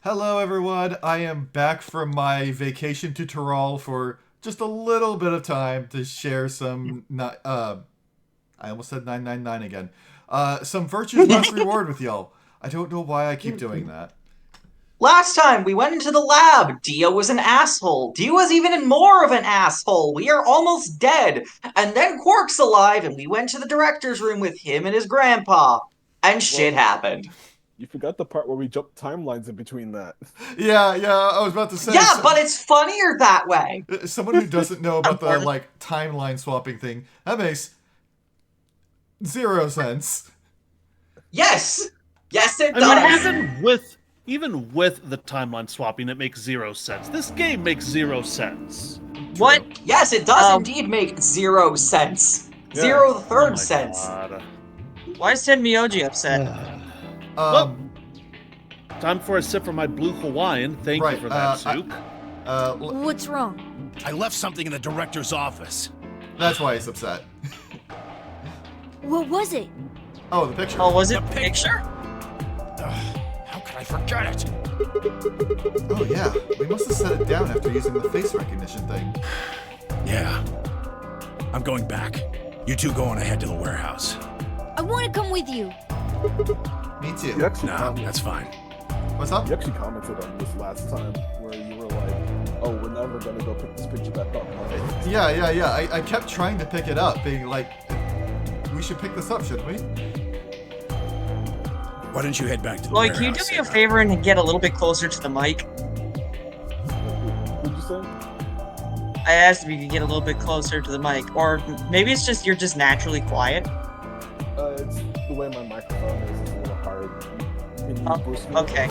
Hello, everyone. I am back from my vacation to Tyrol for just a little bit of time to share some. I almost said 999 again. Some virtues must reward with y'all. I don't know why I keep doing that. Last time we went into the lab, Dio was an asshole. Dio was even more of an asshole. We are almost dead. And then Quark's alive, and we went to the director's room with him and his grandpa. And shit Well, happened. you forgot the part where we jumped timelines in between that. Yeah, I was about to say. Yeah, but it's funnier that way. Someone who doesn't know about the Pardon? timeline swapping thing, that makes zero sense. Yes! Yes, it I does! mean, even with the timeline swapping, it makes zero sense. This game makes zero sense. What? Yes, it does indeed make 0 sense. Yeah. 0 the Oh third my sense. God. Why is Tenmyoji upset? Well, time for a sip from my blue Hawaiian. Thank Right, you for that, Zook. What's wrong? I left something in the director's office. That's why he's upset. What was it? Oh, the picture. Oh, was it The a picture? How could I forget it? Oh, yeah. We must have set it down after using the face recognition thing. Yeah. I'm going back. You two go on ahead to the warehouse. I want to come with you. Me too. You actually, No, that's fine. What's up? you actually commented on this last time where you were like, "Oh, we're never gonna go pick this picture back up." Huh? Yeah. I kept trying to pick it up, being like, we should pick this up, shouldn't we? Why don't you head back to the Lloyd, warehouse? can you do me a Sarah? favor and get a little bit closer to the mic? What'd you say? I asked if you could get a little bit closer to the mic, or maybe it's just you're just naturally quiet. It's the way my microphone is. It's a little hard. Can you Oh, boost me? okay.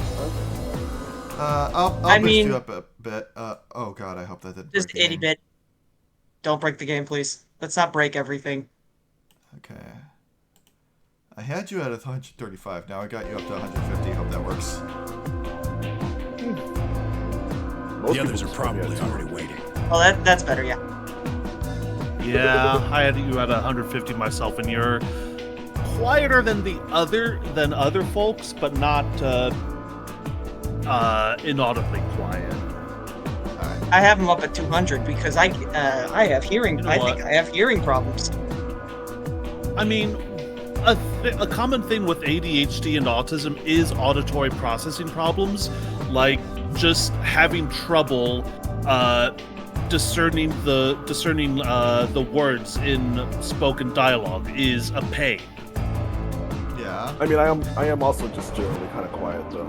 I'll I boost mean- you up a bit. Oh god, I hope that didn't Just break the itty game. bit. Don't break the game, please. Let's not break everything. Okay. I had you at 135. Now I got you up to 150. Hope that works. Most The others people are probably just forget already waiting. Oh, that's better, yeah. Yeah, I had you at 150 myself, and you're quieter than other folks, but not inaudibly quiet. Alright. I have him up at 200 because I have hearing. You know I what? think I have hearing problems. I mean, a common thing with ADHD and autism is auditory processing problems, like just having trouble discerning the words in spoken dialogue is a pain. Yeah. I mean, I am also just generally kind of quiet though.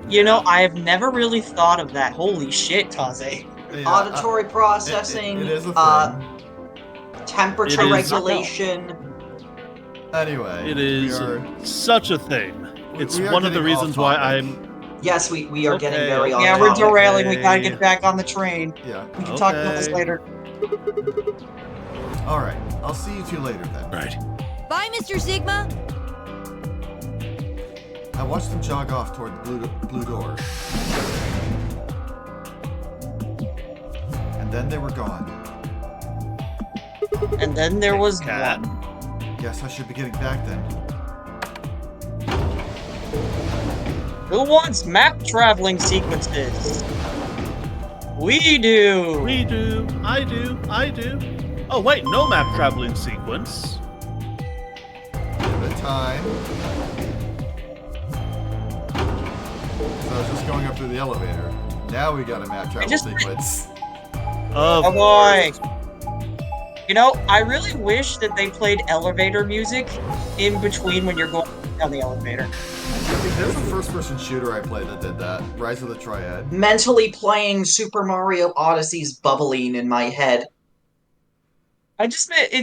You know, I have never really thought of that. Holy shit, Taze. Yeah, Auditory processing, it is a thing. temperature It is- regulation. Anyway, It is we are, such a thing. It's we are one of the getting off reasons why topic. I'm. Yes, we are getting Okay, very on Yeah, we're topic. derailing. We gotta Okay. get back on the train. Yeah. We can talk about this Okay. later. All right. I'll see you two later then. Right. Bye, Mr. Sigma. I watched them jog off toward the blue door, and then they were gone. And then there was Cat. one. Guess I should be getting back then. Who wants map traveling sequences? We do. We do. I do. I do. Oh wait, no map traveling sequence. Give it time. So I was just going up through the elevator. Now we got a map travel just- sequence. Of Oh boy. course. You know, I really wish that they played elevator music in between when you're going down the elevator. There's a first-person shooter I played that did that. Rise of the Triad. Mentally playing Super Mario Odyssey's bubbling in my head. It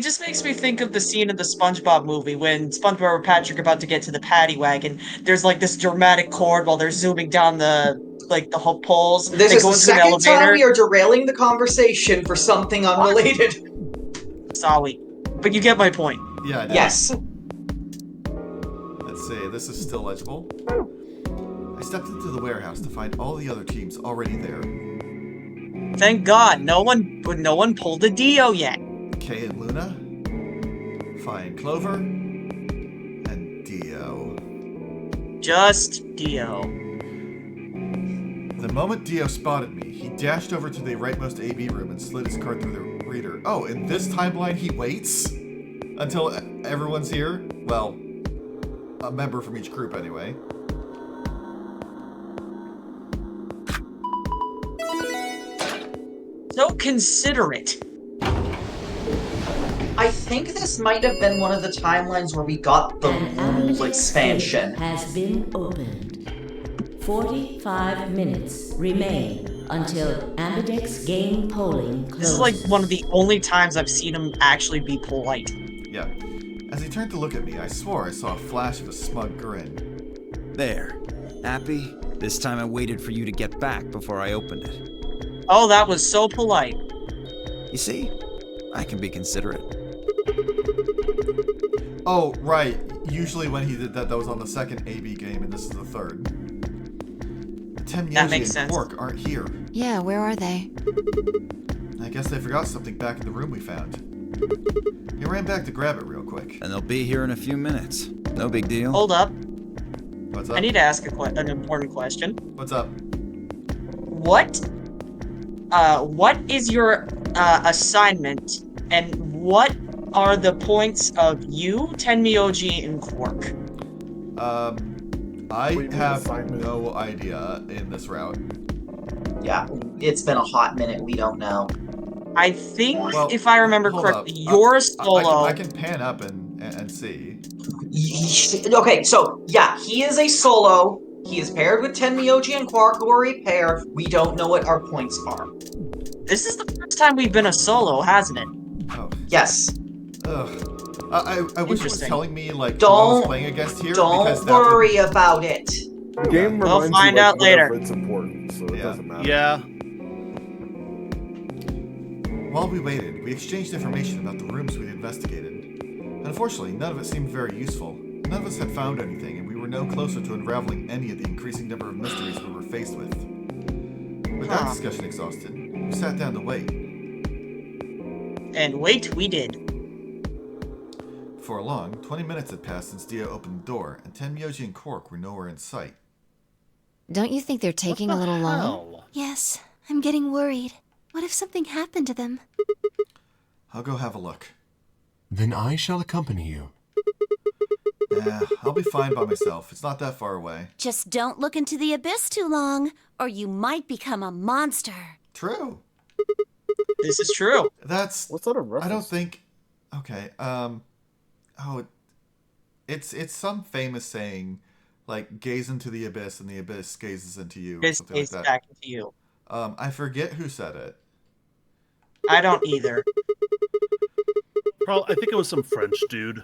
just makes me think of the scene in the SpongeBob movie when SpongeBob and Patrick are about to get to the paddy wagon. There's like this dramatic chord while they're zooming down the whole poles. This They is go the into an second time elevator. we are derailing the conversation for something unrelated. Sorry, but you get my point. Yeah, I did. Yes. Let's see. This is still legible. I stepped into the warehouse to find all the other teams already there. Thank God, no one pulled a Dio yet. Kay and Luna, Fi and Clover, and Dio. Just Dio. The moment Dio spotted me, he dashed over to the rightmost AB room and slid his card through the reader. Oh, in this timeline he waits? Until everyone's here? Well, a member from each group anyway. So considerate. I think this might have been one of the timelines where we got the rules expansion. Has been opened. 45 minutes remain until Ambidex game polling closes. This is like one of the only times I've seen him actually be polite. Yeah. As he turned to look at me, I swore I saw a flash of a smug grin. There. Happy? This time I waited for you to get back before I opened it. Oh, that was so polite. You see? I can be considerate. Oh, right. Usually when he did that, that was on the second AB game, and this is the third. Tem That Yoji makes and sense. Quark aren't here. Yeah, where are they? I guess they forgot something back in the room we found. He ran back to grab it real quick. And they'll be here in a few minutes. No big deal. Hold up. What's up? I need to ask an important question. What's up? What is your assignment, and what are the points of you, Tenmyoji, and Quark? I Wait, have assignment. no idea in this route. Yeah, it's been a hot minute. We don't know. I think, Well, if I remember hold correctly, up. you're a I solo. can pan up and see. Okay, so yeah, he is a solo. He is paired with Tenmyoji and Quark, who are a pair. We don't know what our points are. This is the first time we've been a solo, hasn't it? Oh, Yes. ugh. I wish it was Interesting. telling me like who I was Don't- playing against here Don't because that would- worry about it. The game We'll reminds find you, like, out later. whenever it's important, so it Yeah. doesn't matter. Yeah. While we waited, we exchanged information about the rooms we'd investigated. Unfortunately, none of it seemed very useful. None of us had found anything, and we were no closer to unraveling any of the increasing number of mysteries we were faced with. With that Huh. discussion exhausted, we sat down to wait. And wait, we did. For a long, 20 minutes had passed since Dio opened the door, and Tenmyoji and Quark were nowhere in sight. Don't you think they're taking What a the little long? hell? Yes, I'm getting worried. What if something happened to them? I'll go have a look. Then I shall accompany you. Yeah, I'll be fine by myself. It's not that far away. Just don't look into the abyss too long, or you might become a monster. True. This is true. That's... What's that a reference? I don't think... Okay, Oh, it's some famous saying, like, gaze into the abyss and the abyss gazes into you, or This something like is that. back into you. I forget who said it. I don't either. I think it was some French dude.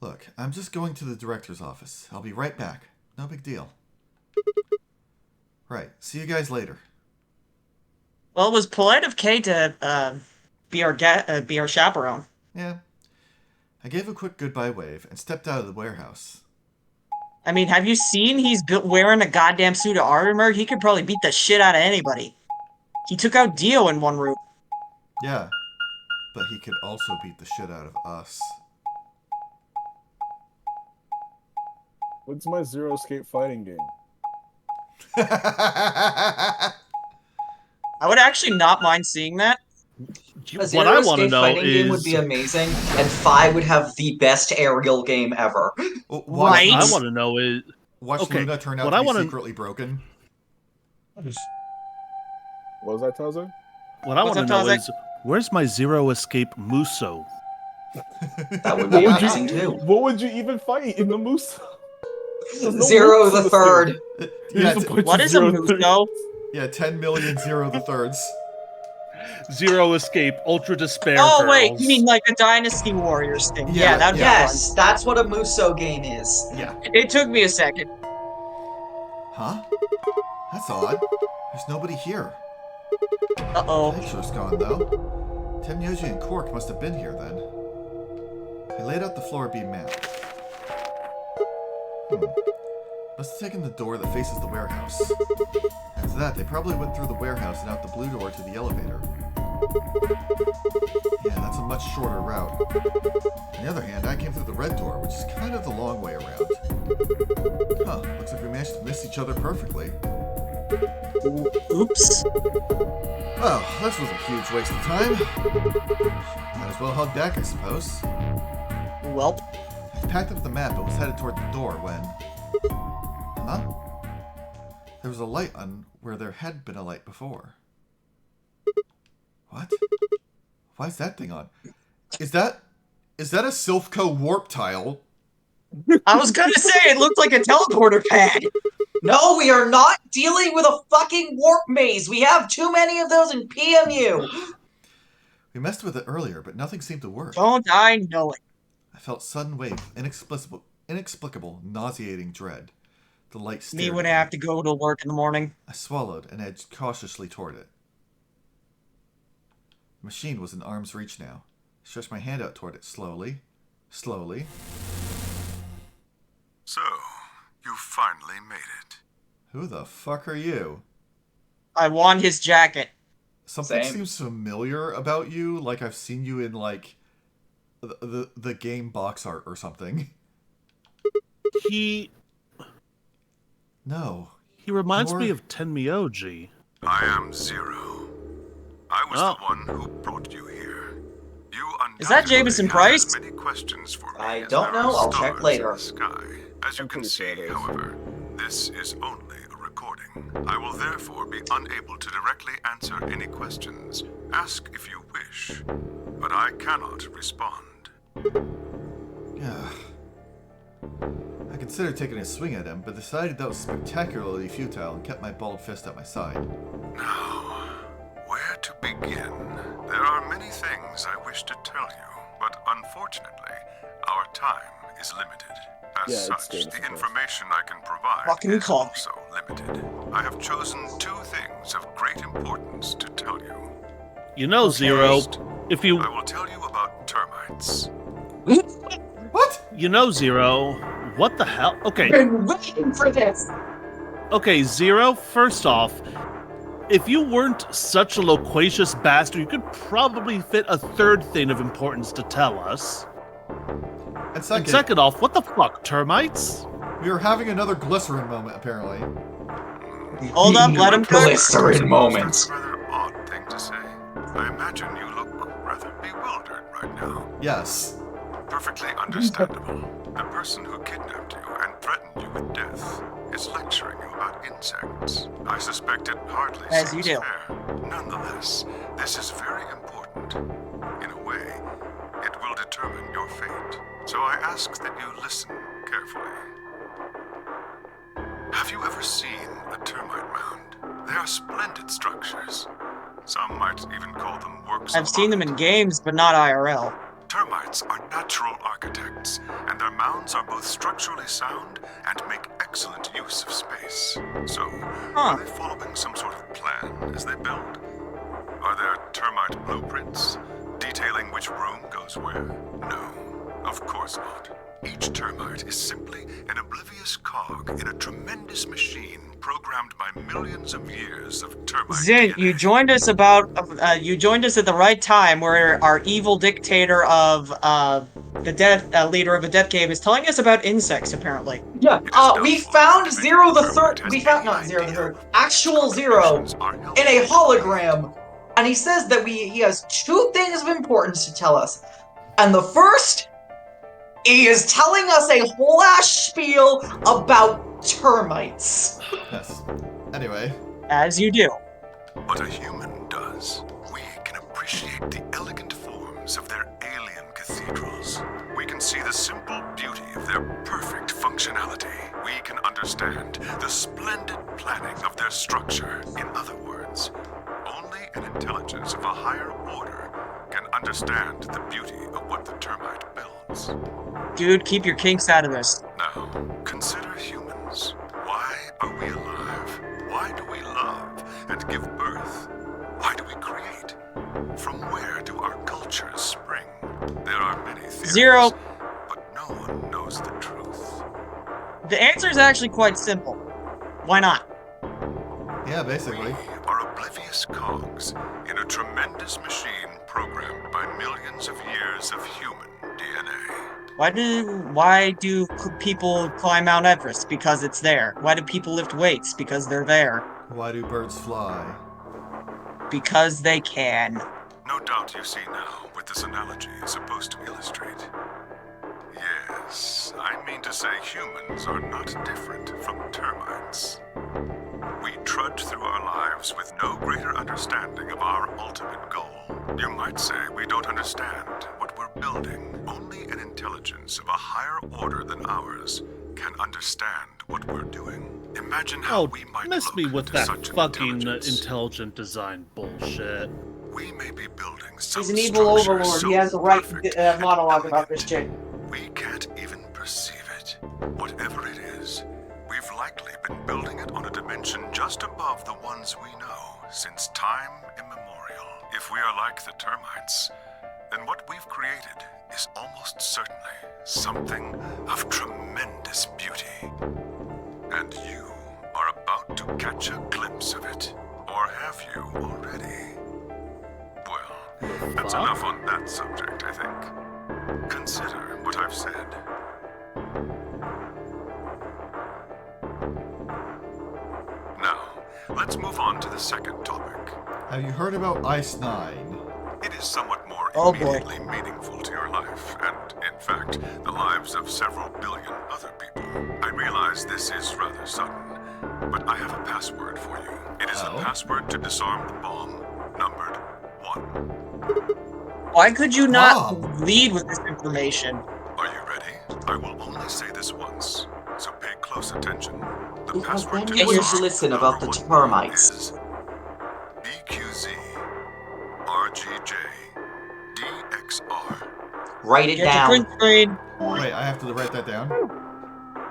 Look, I'm just going to the director's office. I'll be right back. No big deal. Right, see you guys later. Well, it was polite of Kay to be our chaperone. Yeah. I gave a quick goodbye wave and stepped out of the warehouse. I mean, have you seen he's wearing a goddamn suit of armor? He could probably beat the shit out of anybody. He took out Dio in one room. Yeah, but he could also beat the shit out of us. What's my Zero Escape fighting game? I would actually not mind seeing that. A What Zero I want to Escape know fighting game would is... be amazing, and Phi would have the best aerial game ever. Watch, Right. I want to know is... watch Okay, Luna turn out what to I be wanna- secretly broken. What was that, Tazo? What I want What's to up, know Tozek? is, where's my Zero Escape Muso? That would be What would you- amazing too. What would you even fight in the moose? There's no Zero moves in the this third. game. Yeah, Here's a bunch What of is a Zero Muso? yeah, 10 million zero the thirds. Zero Escape Ultra Despair Oh, wait, Girls. you mean like a Dynasty Warriors thing. Yeah, Yeah, that'd be Yes, that's what a Muso game is. Yeah. fun. It took me a second. Huh? That's odd. There's nobody here. Uh-oh. The picture's gone, though. Tenmyoji and Quark must have been here, then. I laid out the floor beam map. Must have taken the door that faces the warehouse. After that, they probably went through the warehouse and out the blue door to the elevator. Yeah, that's a much shorter route. On the other hand, I came through the red door, which is kind of the long way around. Huh, looks like we managed to miss each other perfectly. Oops. Well, this was a huge waste of time. Might as well hug back, I suppose. Welp. I packed up the map and was headed toward the door when... Huh? There was a light on where there had been a light before. What? Why is that thing on? Is that a Silphco warp tile? I was gonna say it looked like a teleporter pad. No, we are not dealing with a fucking warp maze. We have too many of those in PMU. We messed with it earlier, but nothing seemed to work. Don't I know it? I felt sudden wave, inexplicable, nauseating dread. The light stared Me when I at have to go to work in the morning. I swallowed and edged cautiously toward it. The machine was in arm's reach now. I stretched my hand out toward it slowly. Slowly. So, you finally made it. Who the fuck are you? I want his jacket. Something Same. seems familiar about you, like I've seen you in, like, the game box art or something. He reminds me of Tenmyoji. I am Zero. I was the one who brought you here. You Is that Jameson Price? many questions for me. I as don't there know. are I'll check stars later. in the sky. As you I'm can pretty see, sure it is. however, this is only a recording. I will therefore be unable to directly answer any questions. Ask if you wish, but I cannot respond. Yeah. I considered taking a swing at him, but decided that was spectacularly futile and kept my balled fist at my side. Now, where to begin? There are many things I wish to tell you, but unfortunately, our time is limited. As Yeah, it's such, Game of the Thrones. information I can provide Fucking is call. also limited. I have chosen two things of great importance to tell you. You know, Zero, if you... I will tell you about termites. What? You know, Zero, what the hell? Okay. Been waiting for this. Okay, Zero, first off, if you weren't such a loquacious bastard, you could probably fit a third thing of importance to tell us. And second, And second off, what the fuck, termites? we were having another glycerin moment, apparently. Hold up, let him cook. Glycerin moment. That's a rather odd thing to say. I imagine you look rather bewildered right now. Yes. Perfectly understandable. The person who kidnapped you and threatened you with death is lecturing you about insects. I suspect it hardly As you seems do. fair. Nonetheless, this is very important. In a way, it will determine your fate. So I ask that you listen carefully. Have you ever seen a termite mound? They are splendid structures. Some might even call them works I've of seen them art. in games, but not IRL. Termites are natural architects, and their mounds are both structurally sound and make excellent use of space. So, are they following some sort of plan as they build? Are there termite blueprints detailing which room goes where? No, of course not. Each termite is simply an oblivious cog in a tremendous machine programmed by millions of years of termite Zin, DNA. you joined us at the right time, where our evil dictator of the death leader of a death game is telling us about insects. Apparently, Yeah. We found Zero the Third. We found not Zero the Third. Actual Zero in a hologram, and he says that he has two things of importance to tell us, and the first. He is telling us a whole ass spiel about termites. Yes. Anyway. as you do. But a human does. We can appreciate the elegant forms of their alien cathedrals. We can see the simple beauty of their perfect functionality. We can understand the splendid planning of their structure. In other words, only an intelligence of a higher order can understand the beauty of what the termite builds. Dude, keep your kinks out of this. Now, consider humans. Why are we alive? Why do we love and give birth? Why do we create? From where do our cultures spring? There are many theories, Zero. but no one knows the truth. The answer is actually quite simple. Why not? Yeah, basically. We are oblivious cogs in a tremendous machine programmed by millions of years of human DNA. Why do people climb Mount Everest? Because it's there. Why do people lift weights? Because they're there. Why do birds fly? Because they can. No doubt you see now what this analogy is supposed to illustrate. Yes, I mean to say humans are not different from termites. We trudge through our lives with no greater understanding of our ultimate goal. You might say we don't understand what we're building. Only an intelligence of a higher order than ours can understand what we're doing. Imagine how we might miss look me with to that such fucking intelligence. intelligent design bullshit. We may be building some He's an evil structure overlord. so He has the right perfect and monologue about elegant, this chick. we can't even perceive it. Whatever it is, we've likely been building it on a dimension just above the ones we know since time immemorial. If we are like the termites, then what we've created is almost certainly something of tremendous beauty. And you are about to catch a glimpse of it. Or have you already? Well, that's enough on that subject, I think. Consider what I've said. Now, let's move on to the second topic. Have you heard about Ice 9? It is somewhat more Oh, boy. immediately meaningful to your life, and, in fact, the lives of several billion other people. I realize this is rather sudden, but I have a password for you. It is the password to disarm the bomb, numbered 1. Why could you not Bomb. lead with this information? Are you ready? I will only say this once, so pay close attention. The Because password then to you would disarm listen the about the number 1 termites. is BQZ RGJ DXR. Write it Get your down. print screen. Wait, I have to write that down?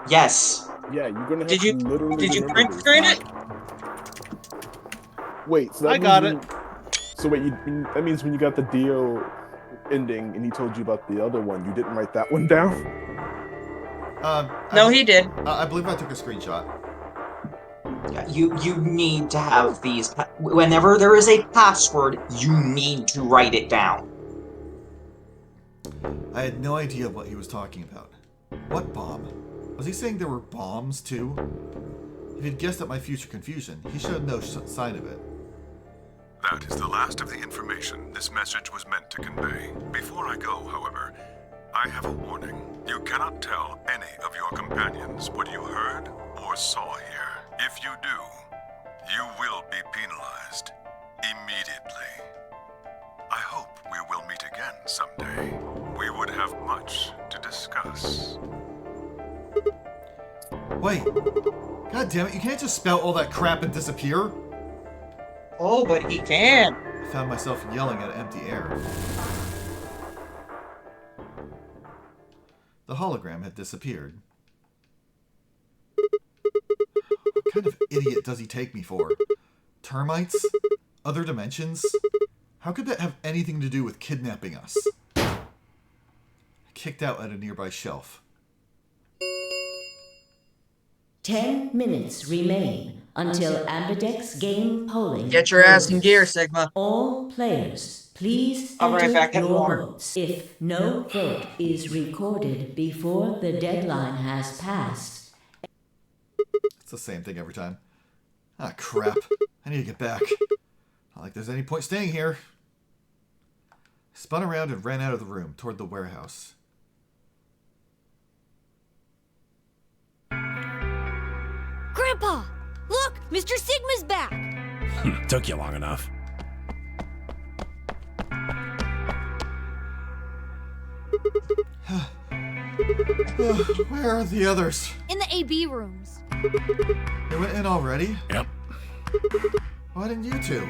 Yes. Yeah, you're gonna have Did you to literally did you remember print this. screen it? Wait, so that I got means so wait, that means when you got the Dio ending and he told you about the other one, you didn't write that one down? No, he did. I believe I took a screenshot. Yeah, you need to have these. Whenever there is a password, you need to write it down. I had no idea what he was talking about. What bomb? Was he saying there were bombs too? If he'd guessed at my future confusion, he showed no sign of it. That is the last of the information this message was meant to convey. Before I go, however, I have a warning. You cannot tell any of your companions what you heard or saw here. If you do, you will be penalized immediately. I hope we will meet again someday. We would have much to discuss. Wait. God damn it, you can't just spout all that crap and disappear. Oh, but he can. I found myself yelling at empty air. The hologram had disappeared. What kind of idiot does he take me for? Termites? Other dimensions? How could that have anything to do with kidnapping us? I kicked out at a nearby shelf. 10 minutes remain until Ambidex game polling. Get your ass in closes. gear, Sigma. All players, please I'll be right enter back, get your more. votes. If no vote is recorded before the deadline has passed. It's the same thing every time. Ah, crap. I need to get back. Not like there's any point staying here. I spun around and ran out of the room toward the warehouse. Grandpa! Look! Mr. Sigma's back! Took you long enough. Where are the others? In the AB rooms. They went in already? Yep. Why didn't you two?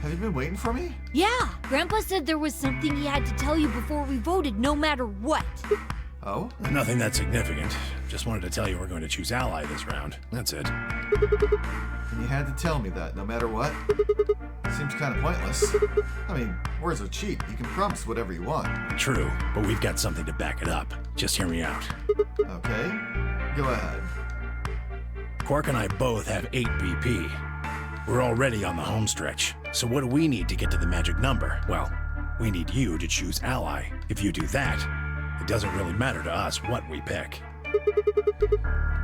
Have you been waiting for me? Yeah! Grandpa said there was something he had to tell you before we voted, no matter what. Oh? Nothing that significant. Just wanted to tell you we're going to choose ally this round. That's it. And you had to tell me that, no matter what? Seems kind of pointless. I mean, words are cheap. You can promise whatever you want. True, but we've got something to back it up. Just hear me out. Okay? Go ahead. Quark and I both have 8 BP. We're already on the home stretch. So what do we need to get to the magic number? Well, we need you to choose ally. If you do that, it doesn't really matter to us what we pick.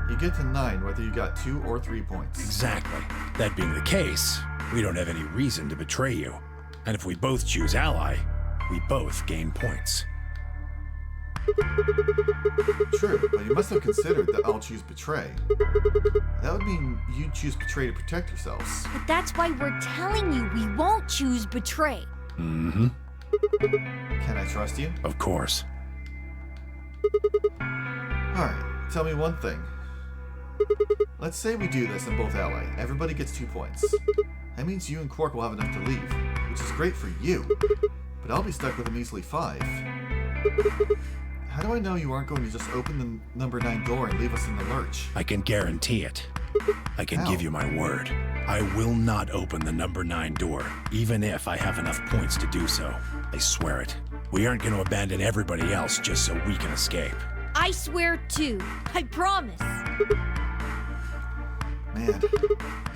You get to 9 whether you got 2 or 3 points. Exactly. That being the case, we don't have any reason to betray you. And if we both choose ally, we both gain points. True, but you must have considered that I'll choose betray. That would mean you'd choose betray to protect yourselves. But that's why we're telling you we won't choose betray. Mm-hmm. Can I trust you? Of course. Alright, tell me one thing. Let's say we do this and both ally. Everybody gets 2 points. That means you and Quark will have enough to leave, which is great for you. But I'll be stuck with a measly 5. How do I know you aren't going to just open the number 9 door and leave us in the lurch? I can guarantee it. I can give you my word. I will not open the number 9 door, even if I have enough points to do so. I swear it. We aren't going to abandon everybody else just so we can escape. I swear too. I promise. Man,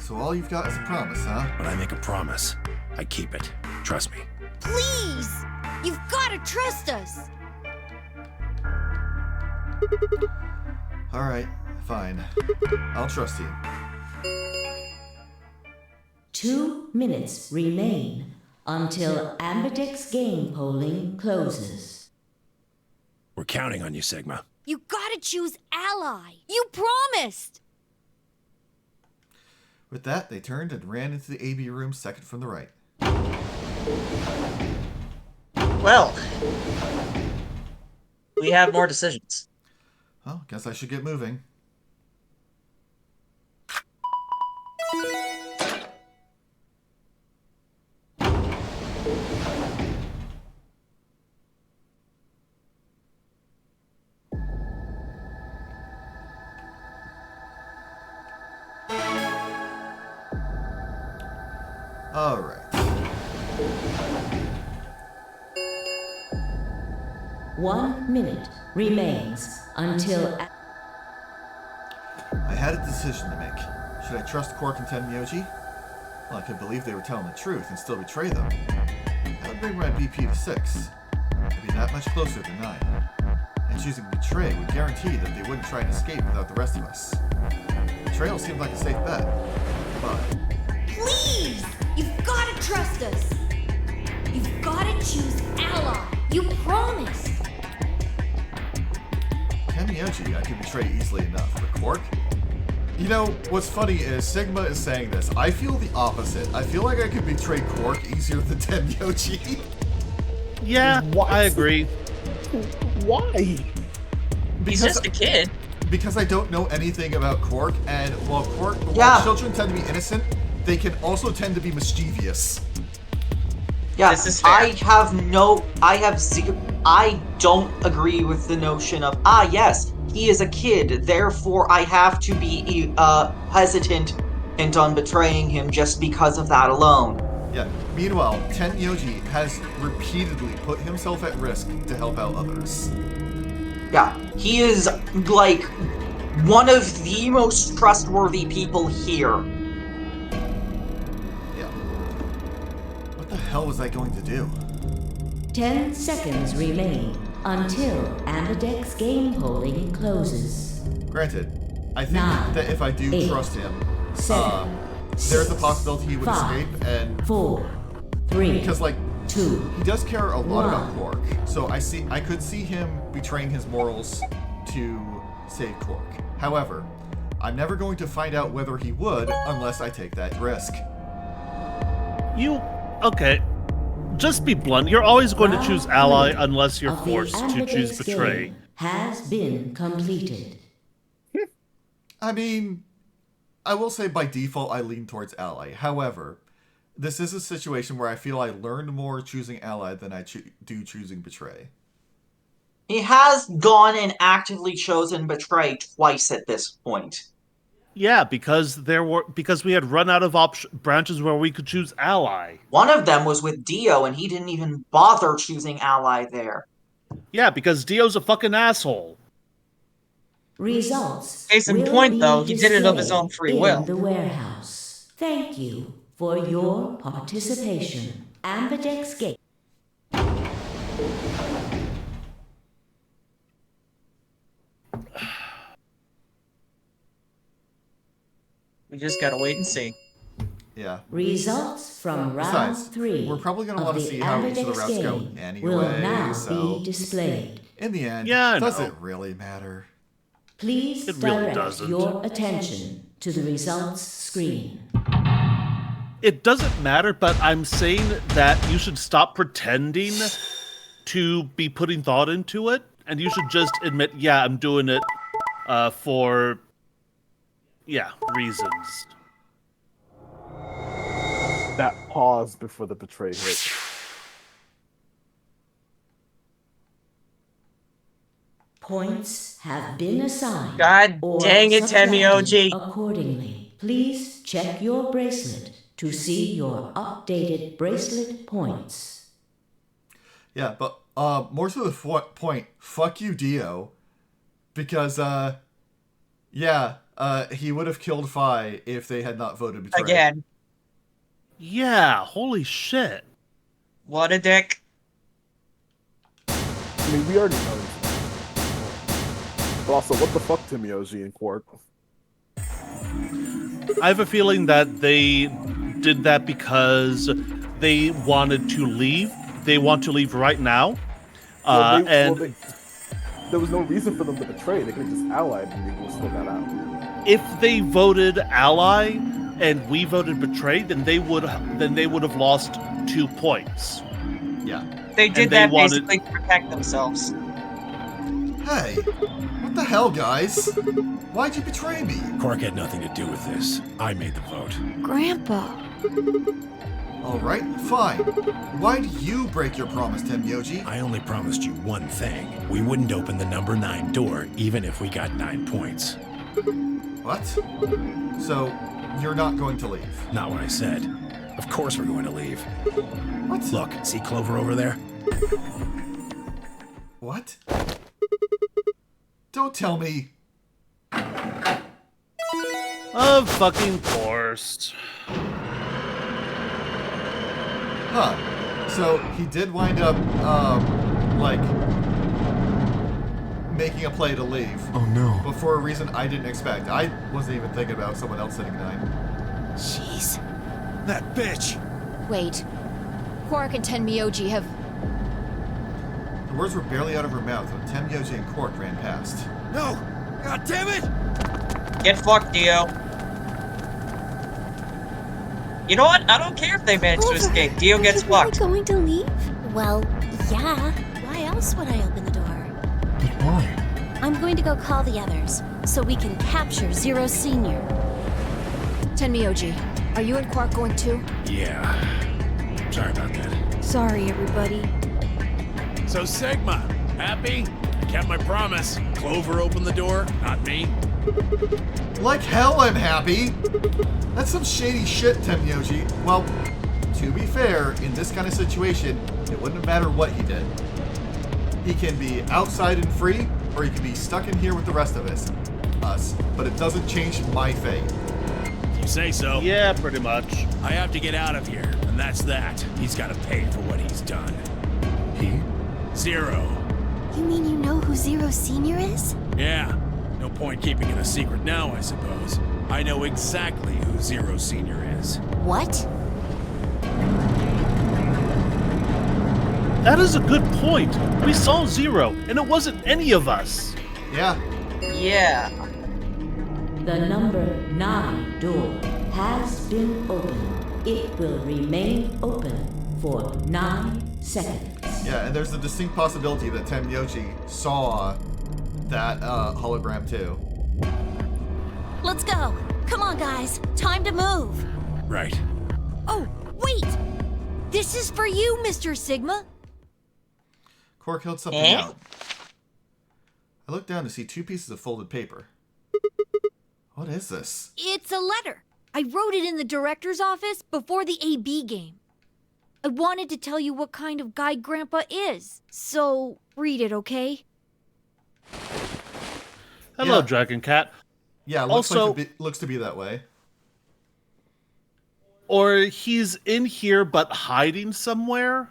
so all you've got is a promise, huh? When I make a promise, I keep it. Trust me. Please! You've got to trust us! Alright, fine. I'll trust you. 2 minutes remain until Ambidex game polling closes. We're counting on you, Sigma. You gotta choose ally! You promised! With that, they turned and ran into the AB room second from the right. Well, we have more decisions. Well, guess I should get moving. All right. 1 minute remains until... I had a decision to make. Should I trust Quark and Tenmyoji? Well, I could believe they were telling the truth and still betray them. That would bring my BP to 6. I'd be that much closer to 9. And choosing betray would guarantee that they wouldn't try and escape without the rest of us. Betrayal seemed like a safe bet, but... Please! You've gotta trust us! You've gotta choose ally! You promised! Tenmyoji I can betray easily enough, but Quark? You know, what's funny is Sigma is saying this. I feel the opposite. I feel like I could betray Quark easier than Tenmyoji. Yeah, What? I agree. Why? He's just a kid. Because I don't know anything about Quark, and while Yeah. children tend to be innocent, they can also tend to be mischievous. Yeah, This is fair. I don't agree with the notion of, yes, he is a kid, therefore I have to be hesitant and on betraying him just because of that alone. Yeah. Meanwhile, Tenmyoji has repeatedly put himself at risk to help out others. Yeah, he is, like, one of the most trustworthy people here. Yeah. What the hell was I going to do? 10 seconds remain until Ambidex game polling closes. Granted, I think 9, that if I do 8, trust him, 7, there's a possibility he would 5, escape, and 4, 3, because like 2. he does care a lot about 1. Quark, so I could see him betraying his morals to save Quark. However, I'm never going to find out whether he would unless I take that risk. Okay. Just be blunt. You're always going to choose ally Round unless you're of the forced to choose Ambidex betray. game has been completed. I mean, I will say by default I lean towards ally. However, this is a situation where I feel I learned more choosing ally than I do choosing betray. He has gone and actively chosen betray twice at this point. Yeah, because we had run out of branches where we could choose ally. One of them was with Dio, and he didn't even bother choosing ally there. Yeah, because Dio's a fucking asshole. Results. Case in will point, be though, he did it of his displayed own free in will. the warehouse. Thank you for your participation. Ambidex game. We just gotta wait and see. Yeah. Results from round Besides, 3 we're probably going to of want to the see how each of the Amberdex routes go game anyway, will now so be displayed. in the end, Yeah, I does know. it really matter? Please It really direct doesn't. your attention to the results screen. It doesn't matter, but I'm saying that you should stop pretending to be putting thought into it, and you should just admit, yeah, I'm doing it for, reasons. That pause before the betray hit. Points have been assigned. God or dang it, subtracted Tenmyoji. accordingly. Please check your bracelet to see your updated bracelet points. Yeah, but more to the point, fuck you, Dio. Because, he would have killed Fi if they had not voted betray. Again. Yeah, holy shit. What a dick. I mean, we already know this. But also, what the fuck, Timioji and Quark? I have a feeling that they did that because they wanted to leave. They want to leave right now. There was no reason for them to betray. They could have just allied and they would have still got out. If they voted ally and we voted betray, then they would have lost 2 points. Yeah. They did that basically to protect themselves. Hey, what the hell, guys? Why'd you betray me? Quark had nothing to do with this. I made the vote. Grandpa. Alright, fine. Why'd you break your promise, Tenmyoji? I only promised you one thing. We wouldn't open the number 9 door, even if we got 9 points. What? So, you're not going to leave? Not what I said. Of course we're going to leave. What? Look, see Clover over there? What? Don't tell me. Of fucking course. Huh. So, he did wind up, making a play to leave. Oh no. But for a reason I didn't expect. I wasn't even thinking about someone else sitting 9. Jeez. That bitch! Wait. Quark and Tenmyoji have... The words were barely out of her mouth when Tenmyoji and Quark ran past. No! God damn it! Get fucked, Dio. You know what? I don't care if they manage to escape. Dio gets fucked. Going to leave? Well, yeah. Why else would I open the door? But why? I'm going to go call the others, so we can capture Zero Senior. Tenmyoji, are you and Quark going too? Yeah. Sorry about that. Sorry, everybody. So, Sigma, happy? I kept my promise. Clover opened the door, not me. Like hell I'm happy! That's some shady shit, Tenmyoji. Well, to be fair, in this kind of situation, it wouldn't matter what he did. He can be outside and free, or he can be stuck in here with the rest of us. But it doesn't change my fate. You say so. Yeah, pretty much. I have to get out of here, and that's that. He's got to pay for what he's done. He? Zero. You mean you know who Zero Senior is? Yeah. No point keeping it a secret now, I suppose. I know exactly who Zero Senior is. What? That is a good point. We saw Zero, and it wasn't any of us. Yeah. Yeah. The number 9 door has been opened. It will remain open for 9 seconds. Yeah, and there's a distinct possibility that Tenmyoji saw that hologram too. Let's go. Come on, guys. Time to move. Right. Oh, wait! This is for you, Mr. Sigma. Quark held something out. I looked down to see 2 pieces of folded paper. What is this? It's a letter. I wrote it in the director's office before the AB game. I wanted to tell you what kind of guy Grandpa is. So, read it, okay? Hello, Yeah. Dragon Cat. Yeah, looks to be that way. Or he's in here but hiding somewhere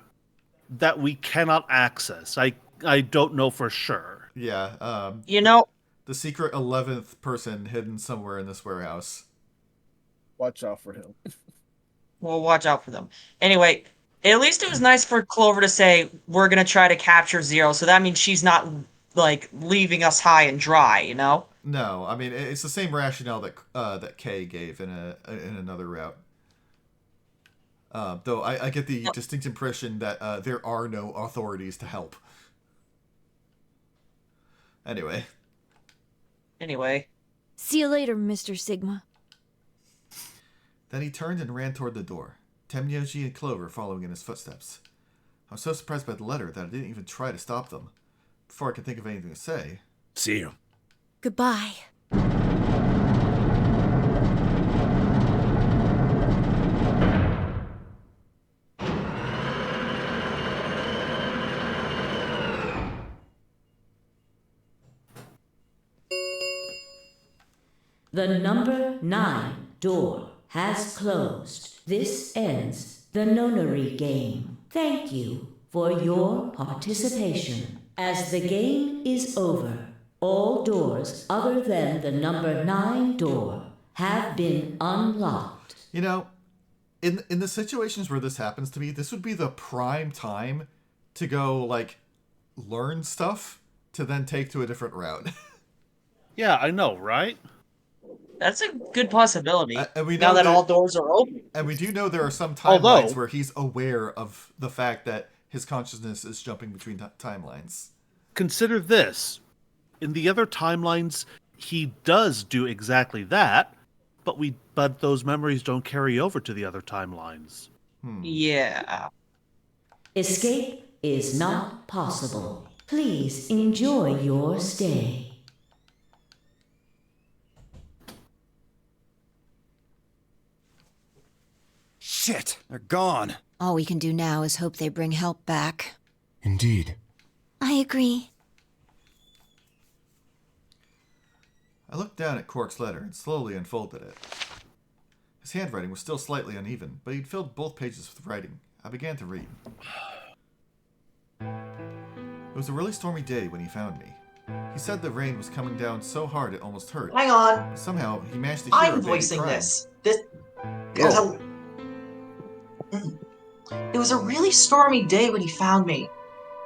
that we cannot access. I don't know for sure. Yeah, You know, the secret 11th person hidden somewhere in this warehouse. Watch out for him. We'll watch out for them. Anyway, at least it was nice for Clover to say we're gonna try to capture Zero, so that means she's not like leaving us high and dry, you know? No, I mean it's the same rationale that Kay gave in another route. Though I get the distinct impression that there are no authorities to help. Anyway. See you later, Mr. Sigma. Then he turned and ran toward the door, Temyoji and Clover following in his footsteps. I was so surprised by the letter that I didn't even try to stop them. Before I could think of anything to say. See you. Goodbye. The number 9 door has closed. This ends the nonary game. Thank you for your participation. As the game is over, all doors other than the number 9 door have been unlocked. You know, in the situations where this happens to me, this would be the prime time to go, like, learn stuff to then take to a different route. Yeah, I know, right? That's a good possibility. And we now know that all doors are open. And we do know there are some timelines where he's aware of the fact that his consciousness is jumping between timelines. Consider this. In the other timelines, he does do exactly that, but those memories don't carry over to the other timelines. Yeah. Escape is not possible. Please enjoy your stay. Shit, they're gone. All we can do now is hope they bring help back. Indeed. I agree. I looked down at Quark's letter and slowly unfolded it. His handwriting was still slightly uneven, but he'd filled both pages with writing. I began to read. It was a really stormy day when he found me. He said the rain was coming down so hard it almost hurt. Hang on. Somehow, he managed to hear a I'm baby voicing crying. this. It was a really stormy day when he found me.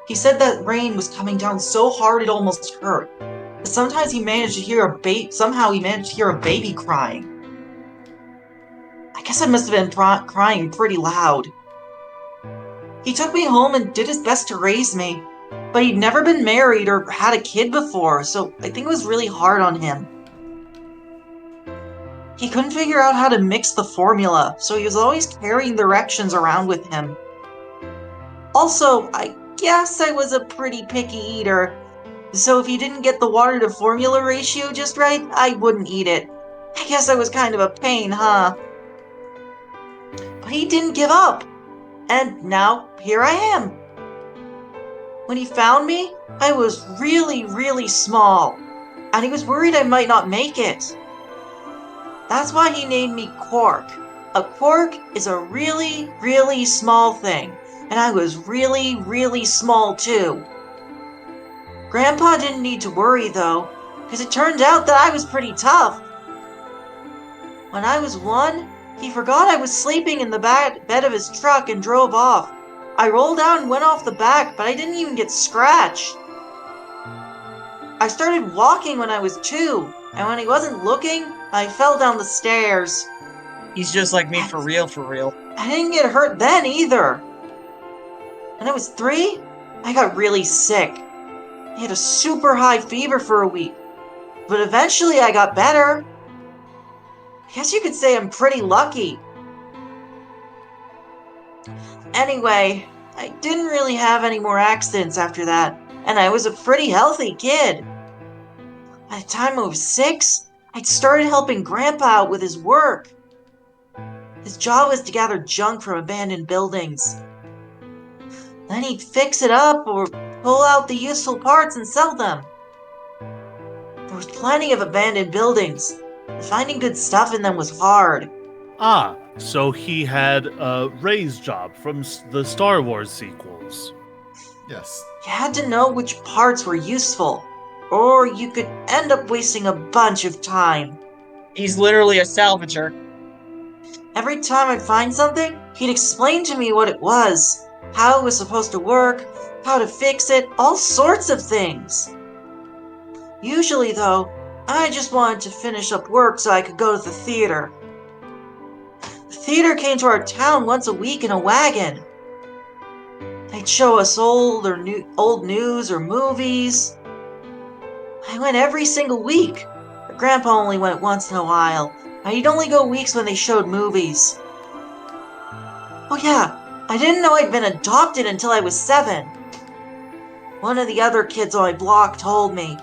He said that rain was coming down so hard it almost hurt. Sometimes he managed to hear somehow he managed to hear a baby crying. I guess I must have been crying pretty loud. He took me home and did his best to raise me, but he'd never been married or had a kid before, so I think it was really hard on him. He couldn't figure out how to mix the formula, so he was always carrying the directions around with him. Also, I guess I was a pretty picky eater, so if he didn't get the water to formula ratio just right, I wouldn't eat it. I guess I was kind of a pain, huh? But he didn't give up, and now here I am. When he found me, I was really, really small, and he was worried I might not make it. That's why he named me Quark. A quark is a really, really small thing, and I was really, really small too. Grandpa didn't need to worry though, because it turned out that I was pretty tough. When I was 1, he forgot I was sleeping in the bed of his truck and drove off. I rolled out and went off the back, but I didn't even get scratched. I started walking when I was 2, and when he wasn't looking, I fell down the stairs. He's just like me for real, for real. I didn't get hurt then either. When I was 3, I got really sick. I had a super high fever for a week, but eventually I got better. I guess you could say I'm pretty lucky. Anyway, I didn't really have any more accidents after that, and I was a pretty healthy kid. By the time I was 6, I'd started helping Grandpa out with his work. His job was to gather junk from abandoned buildings. Then he'd fix it up or pull out the useful parts and sell them. There was plenty of abandoned buildings. Finding good stuff in them was hard. Ah, so he had a Ray's job from the Star Wars sequels. Yes. You had to know which parts were useful, or you could end up wasting a bunch of time. He's literally a salvager. Every time I'd find something, he'd explain to me what it was, how it was supposed to work, how to fix it, all sorts of things. Usually, though, I just wanted to finish up work so I could go to the theater. The theater came to our town once a week in a wagon. They'd show us old news or movies. I went every single week, but Grandpa only went once in a while. He'd only go weeks when they showed movies. Oh yeah, I didn't know I'd been adopted until I was 7. One of the other kids on my block told me.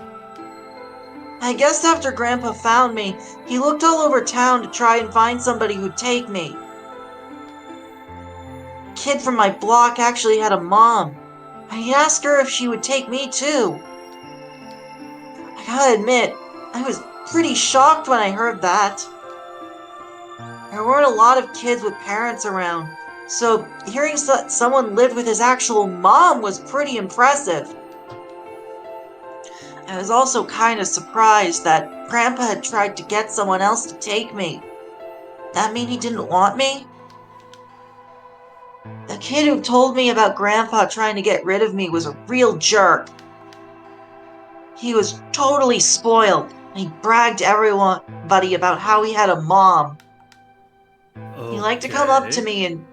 I guess after Grandpa found me, he looked all over town to try and find somebody who'd take me. A kid from my block actually had a mom, and he asked her if she would take me too. I gotta admit, I was pretty shocked when I heard that. There weren't a lot of kids with parents around, so hearing that someone lived with his actual mom was pretty impressive. I was also kind of surprised that Grandpa had tried to get someone else to take me. That mean he didn't want me? The kid who told me about Grandpa trying to get rid of me was a real jerk. He was totally spoiled, and he bragged to everybody about how he had a mom. He liked to come up to me and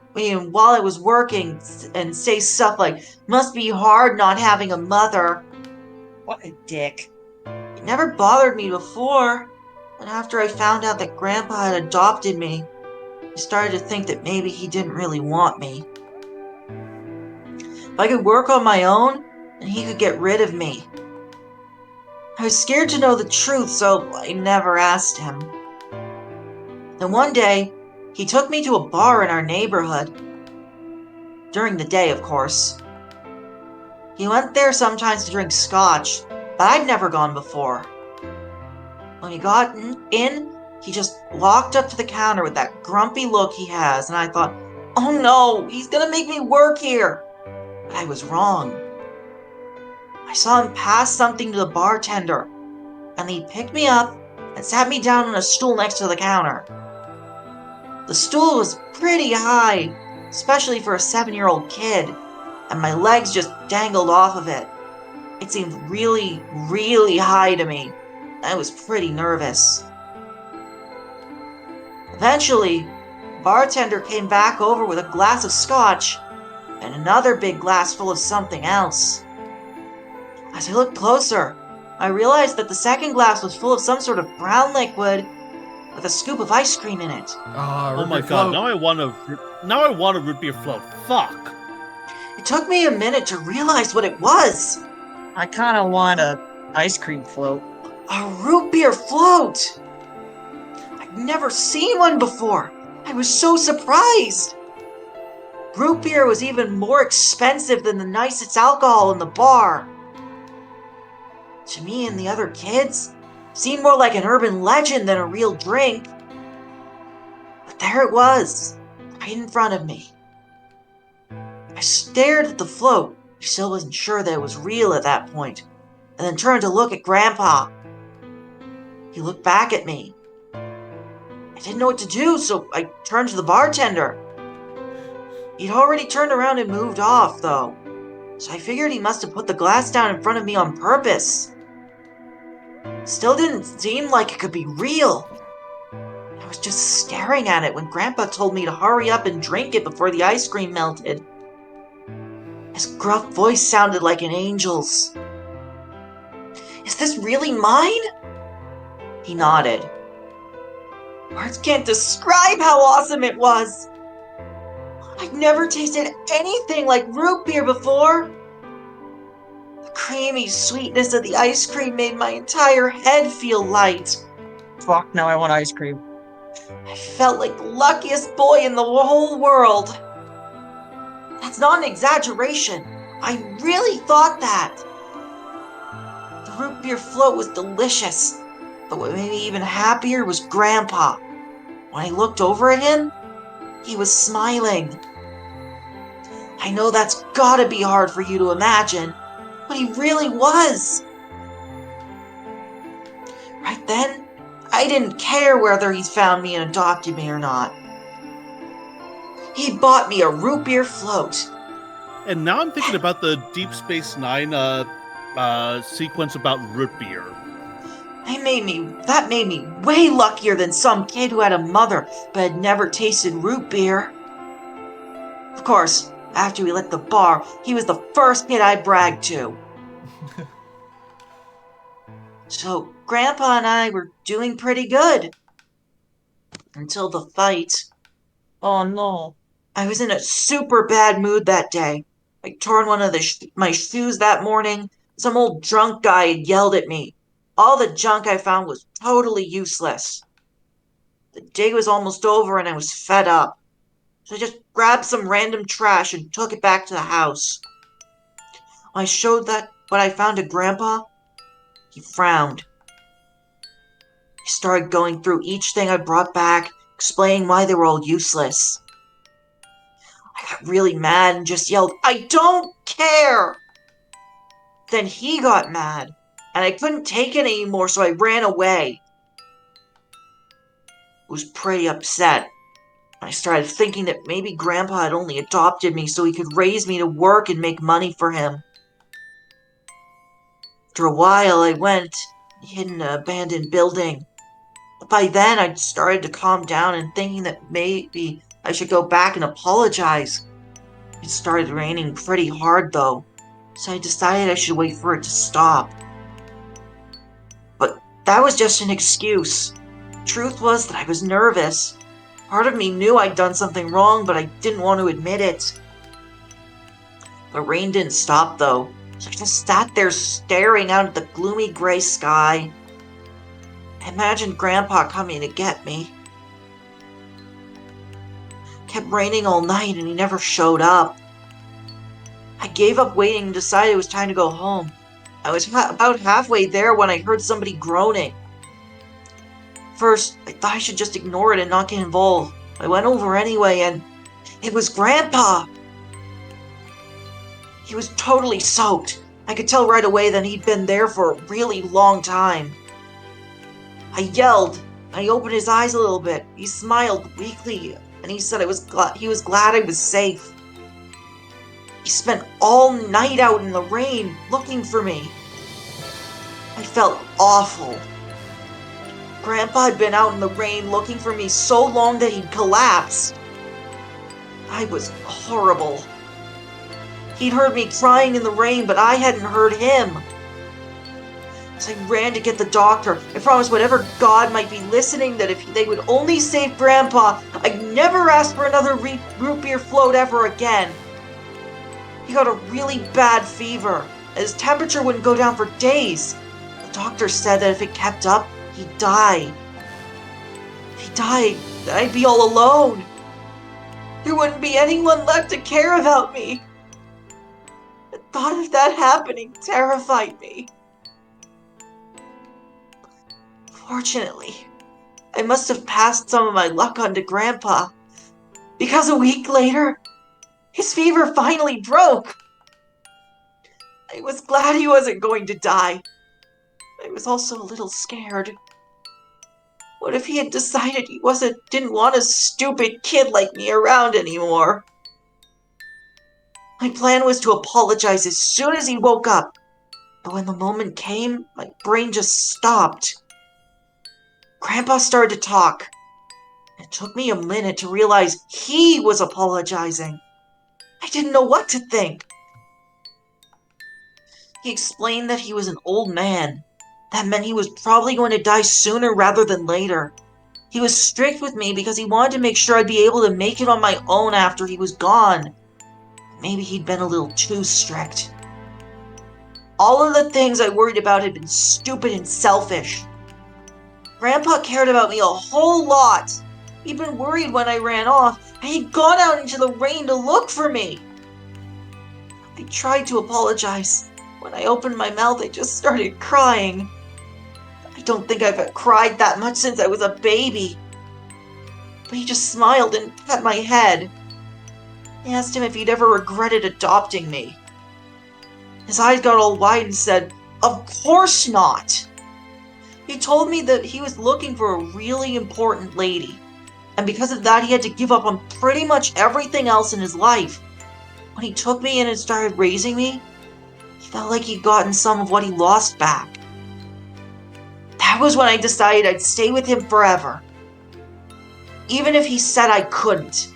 while I was working and say stuff like, "Must be hard not having a mother." What a dick. It never bothered me before, but after I found out that Grandpa had adopted me, I started to think that maybe he didn't really want me. If I could work on my own, then he could get rid of me. I was scared to know the truth, so I never asked him. Then one day, he took me to a bar in our neighborhood. During the day, of course. He went there sometimes to drink scotch, but I'd never gone before. When we got in, he just walked up to the counter with that grumpy look he has, and I thought, oh no, he's gonna make me work here. But I was wrong. I saw him pass something to the bartender, and he picked me up and sat me down on a stool next to the counter. The stool was pretty high, especially for a 7-year-old kid, and my legs just dangled off of it. It seemed really, really high to me. I was pretty nervous. Eventually, the bartender came back over with a glass of scotch and another big glass full of something else. As I looked closer, I realized that the second glass was full of some sort of brown liquid with a scoop of ice cream in it. Oh my god, now I want a root beer float. Fuck. It took me a minute to realize what it was. I kinda want a ice cream float. A root beer float! I'd never seen one before. I was so surprised. Root beer was even more expensive than the nicest alcohol in the bar. To me and the other kids, it seemed more like an urban legend than a real drink. But there it was, right in front of me. I stared at the float. I still wasn't sure that it was real at that point, and then turned to look at Grandpa. He looked back at me. I didn't know what to do, so I turned to the bartender. He'd already turned around and moved off, though, so I figured he must have put the glass down in front of me on purpose. Still didn't seem like it could be real. I was just staring at it when Grandpa told me to hurry up and drink it before the ice cream melted. His gruff voice sounded like an angel's. Is this really mine? He nodded. Words can't describe how awesome it was. I've never tasted anything like root beer before. The creamy sweetness of the ice cream made my entire head feel light. Fuck, now I want ice cream. I felt like the luckiest boy in the whole world. That's not an exaggeration. I really thought that. The root beer float was delicious, but what made me even happier was Grandpa. When I looked over at him, he was smiling. I know that's gotta be hard for you to imagine, but he really was. Right then, I didn't care whether he's found me and adopted me or not. He bought me a root beer float. And now I'm thinking about the Deep Space Nine sequence about root beer. That made me way luckier than some kid who had a mother but had never tasted root beer. Of course, after we left the bar, he was the first kid I bragged to. So, Grandpa and I were doing pretty good. Until the fight. Oh no. I was in a super bad mood that day. I torn one of my shoes that morning. Some old drunk guy had yelled at me. All the junk I found was totally useless. The day was almost over and I was fed up. So I just grabbed some random trash and took it back to the house. When I showed that what I found to Grandpa, he frowned. He started going through each thing I brought back, explaining why they were all useless. I got really mad and just yelled, "I don't care!" Then he got mad, and I couldn't take it anymore, so I ran away. I was pretty upset. I started thinking that maybe Grandpa had only adopted me so he could raise me to work and make money for him. After a while, I went and hid in an abandoned building. But by then, I'd started to calm down and thinking that maybe I should go back and apologize. It started raining pretty hard, though, so I decided I should wait for it to stop. But that was just an excuse. Truth was that I was nervous. Part of me knew I'd done something wrong, but I didn't want to admit it. The rain didn't stop, though, so I just sat there staring out at the gloomy gray sky. I imagined Grandpa coming to get me. It kept raining all night and he never showed up. I gave up waiting and decided it was time to go home. I was about halfway there when I heard somebody groaning. First, I thought I should just ignore it and not get involved. I went over anyway, and it was Grandpa! He was totally soaked. I could tell right away that he'd been there for a really long time. I yelled, and he opened his eyes a little bit. He smiled weakly, and he said he was glad I was safe. He spent all night out in the rain looking for me. I felt awful. Grandpa had been out in the rain looking for me so long that he'd collapsed. I was horrible. He'd heard me crying in the rain, but I hadn't heard him. As I ran to get the doctor, I promised whatever God might be listening that if they would only save Grandpa, I'd never ask for another root beer float ever again. He got a really bad fever, and his temperature wouldn't go down for days. The doctor said that if it kept up, he'd die. If he died, then I'd be all alone. There wouldn't be anyone left to care about me. The thought of that happening terrified me. Fortunately, I must have passed some of my luck on to Grandpa, because a week later, his fever finally broke. I was glad he wasn't going to die. I was also a little scared. What if he had decided he didn't want a stupid kid like me around anymore? My plan was to apologize as soon as he woke up, but when the moment came, my brain just stopped. Grandpa started to talk. It took me a minute to realize he was apologizing. I didn't know what to think. He explained that he was an old man. That meant he was probably going to die sooner rather than later. He was strict with me because he wanted to make sure I'd be able to make it on my own after he was gone. Maybe he'd been a little too strict. All of the things I worried about had been stupid and selfish. Grandpa cared about me a whole lot. He'd been worried when I ran off, and he'd gone out into the rain to look for me. I tried to apologize. When I opened my mouth, I just started crying. I don't think I've cried that much since I was a baby. But he just smiled and pat my head. I asked him if he'd ever regretted adopting me. His eyes got all wide and said, "Of course not!" He told me that he was looking for a really important lady. and because of that he had to give up on pretty much everything else in his life. When he took me in and started raising me, he felt like he'd gotten some of what he lost back. That was when I decided I'd stay with him forever. Even if he said I couldn't.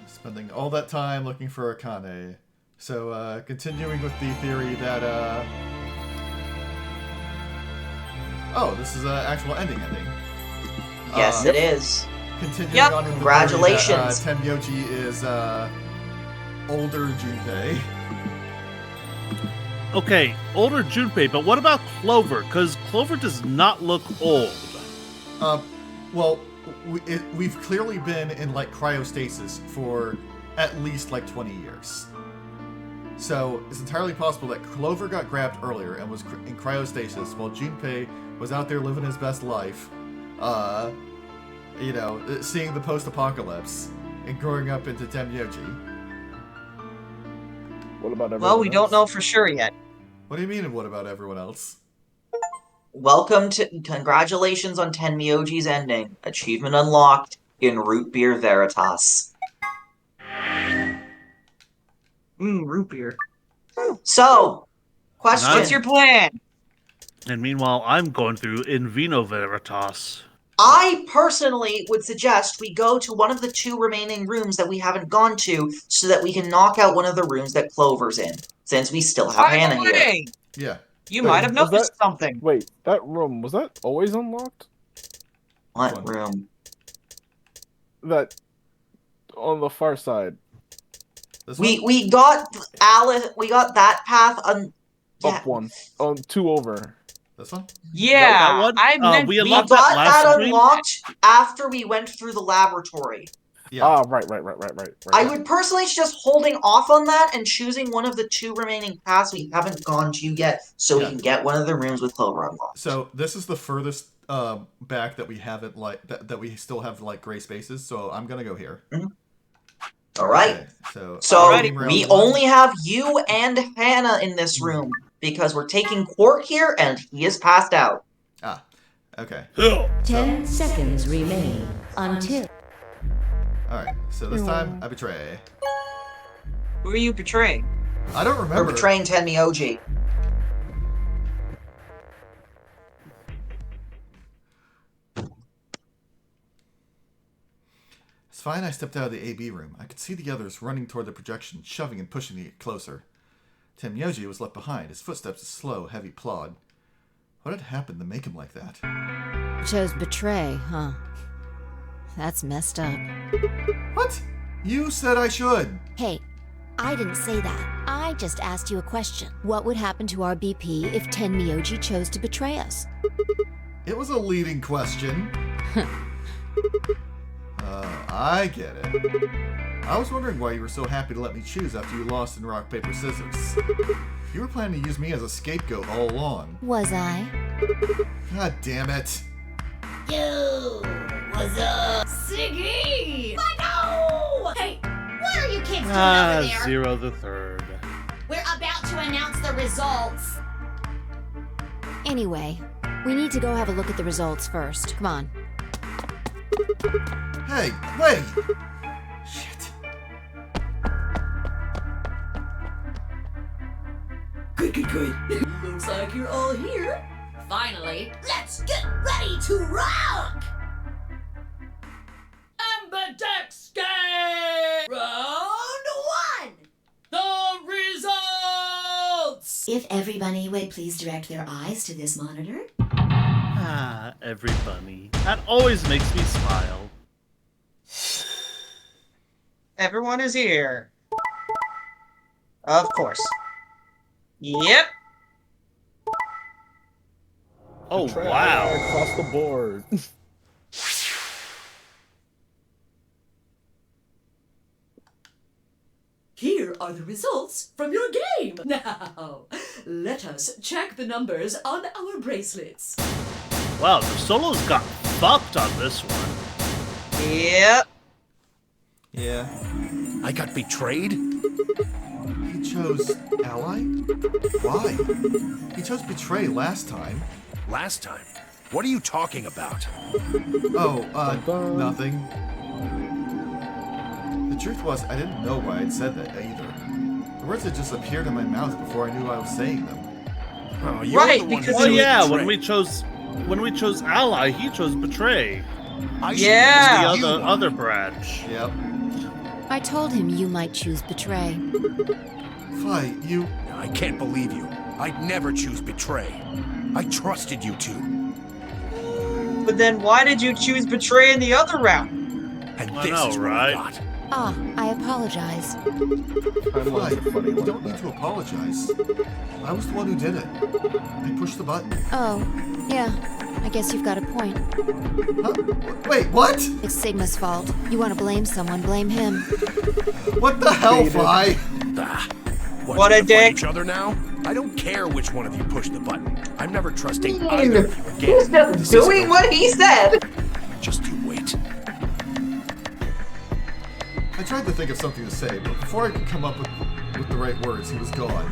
Spending all that time looking for Akane. So, continuing with the theory that, oh, this is an actual ending. Yes, it is. Continuing Yep, on with congratulations. The theory that, Tenmyoji is, older Junpei. Okay, older Junpei, but what about Clover? Because Clover does not look old. Well, we've clearly been in, like, cryostasis for at least, like, 20 years. So, it's entirely possible that Clover got grabbed earlier and was in cryostasis while Junpei was out there living his best life, you know, seeing the post-apocalypse and growing up into Tenmyoji. What about everyone Well, we else? don't know for sure yet. What do you mean, and what about everyone else? Congratulations on Tenmyoji's ending. Achievement unlocked in Root Beer Veritas. Root beer. So, question. What's your plan? And meanwhile, I'm going through In Vino Veritas. I personally would suggest we go to one of the 2 remaining rooms that we haven't gone to so that we can knock out one of the rooms that Clover's in, since we still have Hannah here. Yeah. You Wait, might have was noticed that- something. Wait, that room, was that always unlocked? What room? That on the far side. We got Alice. We got that path. Up one. 2 over. This one? Yeah, That one? I meant we We unlocked got that last that stream. unlocked after we went through the laboratory. Yeah. Ah, right. I would personally suggest holding off on that and choosing one of the 2 remaining paths we haven't gone to yet, so we can get one of the rooms with Clover unlocked. So this is the furthest back that we haven't, like, that we still have, like, gray spaces. So I'm gonna go here. All right. Okay, So round we 1. only have you and Hannah in this room because we're taking Quark here and he is passed out. Ah, okay. 10 seconds remain until... Alright, so this time I betray. Who are you betraying? I don't remember. We're betraying Tenmyoji. It's fine, I stepped out of the AB room. I could see the others running toward the projection, shoving and pushing to get closer. Tenmyoji was left behind, his footsteps a slow, heavy plod. What had happened to make him like that? Chose betray, huh? That's messed up. What? You said I should. Hey, I didn't say that. I just asked you a question. What would happen to our BP if Tenmyoji chose to betray us? It was a leading question. I get it. I was wondering why you were so happy to let me choose after you lost in rock, paper, scissors. You were planning to use me as a scapegoat all along. Was I? God damn it. Yo, what's up? Siggy! No! Hey, what are you kids doing over there? Zero the third. We're about to announce the results. Anyway, we need to go have a look at the results first. Come on. Hey, wait! Shit. Good. Looks like you're all here. Finally, let's get ready to rock! Ambidex game! Round 1! The results! If everybody would please direct their eyes to this monitor. Ah, everybody. That always makes me smile. Everyone is here. Of course. Yep. Oh, Betrayal wow. Across the board. Here are the results from your game. Now, let us check the numbers on our bracelets. Wow, the solos got fucked on this one. Yep. Yeah. I got betrayed? He he chose ally? Why? He chose betray last time. Last time? What are you talking about? Oh, nothing. The truth was, I didn't know why I'd said that either. The words had just appeared in my mouth before I knew I was saying them. Oh, you're Right, the one because who Oh chose yeah, betray. when we chose ally, he chose betray. I should Yeah. guess The you other won. branch. Yep. I told him you might choose betray. Fi, you... I can't believe you. I'd never choose betray. I trusted you two. But then why did you choose betray in the other round? And I this know, is what right? I got. Ah, I apologize. Fi, Timelines are funny you like don't need that. to apologize. I was the one who did it. I pushed the button. Oh, yeah. I guess you've got a point. Huh? Wait, what? It's Sigma's fault. You want to blame someone, blame him. What the hell, Fi? Ah, What you a gonna fight dick. each other now? I don't care which one of you pushed the button. I'm never trusting either of you again. He's just This doing isn't what over. he said. Just you wait. I tried to think of something to say, but before I could come up with the right words, he was gone.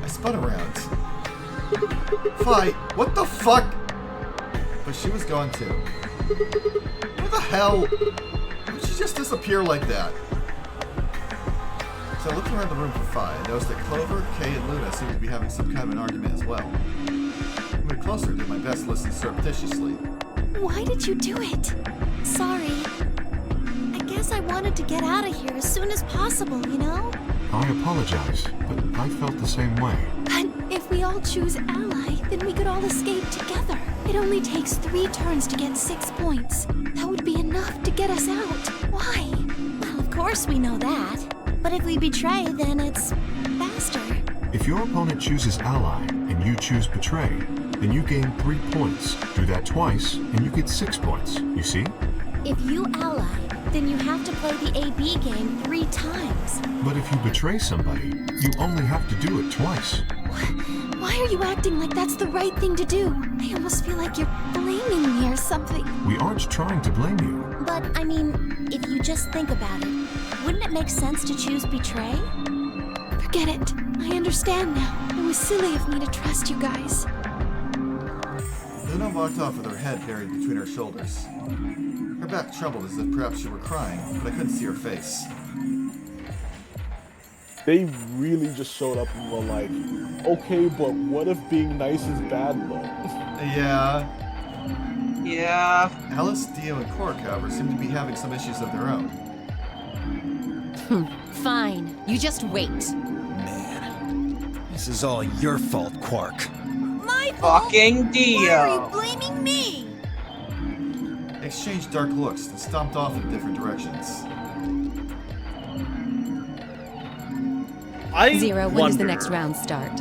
I spun around. Fi, what the fuck? But she was gone too. What the hell? How did she just disappear like that? So I looked around the room for Fi and noticed that Clover, Kay, and Luna seemed to be having some kind of an argument as well. I moved closer and did my best to listen surreptitiously. Why did you do it? Sorry. I guess I wanted to get out of here as soon as possible, you know? I apologize, but I felt the same way. But if we all choose ally, then we could all escape together. It only takes 3 turns to get 6 points. That would be enough to get us out. Why? Well, of course we know that. But if we betray, then it's faster. If your opponent chooses ally and you choose betray, then you gain 3 points. Do that twice, and you get 6 points. You see? If you ally, then you have to play the AB game 3 times. But if you betray somebody, you only have to do it twice. Why are you acting like that's the right thing to do? I almost feel like you're blaming me or something. We aren't trying to blame you. But, I mean, if you just think about it, wouldn't it make sense to choose betray? Forget it. I understand now. It was silly of me to trust you guys. Luna walked off with her head buried between her shoulders. Her back trembled as if perhaps she were crying, but I couldn't see her face. They really just showed up and were like, okay, but what if being nice is bad though? Yeah. Yeah. Alice, Dio, and Cork, however, seem to be having some issues of their own. Fine. You just wait. Man, this is all your fault, Quark. My fault? Fucking Dio. Why are you blaming me? They exchanged dark looks and stomped off in different directions. I Zero, when does the wonder, next round start?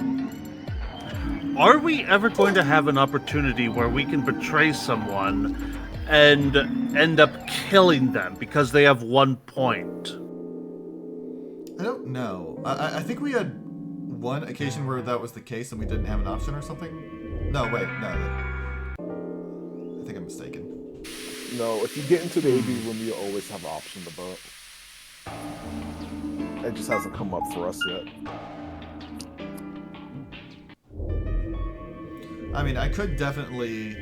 Are we ever going to have an opportunity where we can betray someone and end up killing them because they have 1 point? I don't know. I think we had one occasion where that was the case and we didn't have an option or something. No, wait, no. I think I'm mistaken. No, if you get into the AB room, you always have an option to vote. It just hasn't come up for us yet. I mean, I could definitely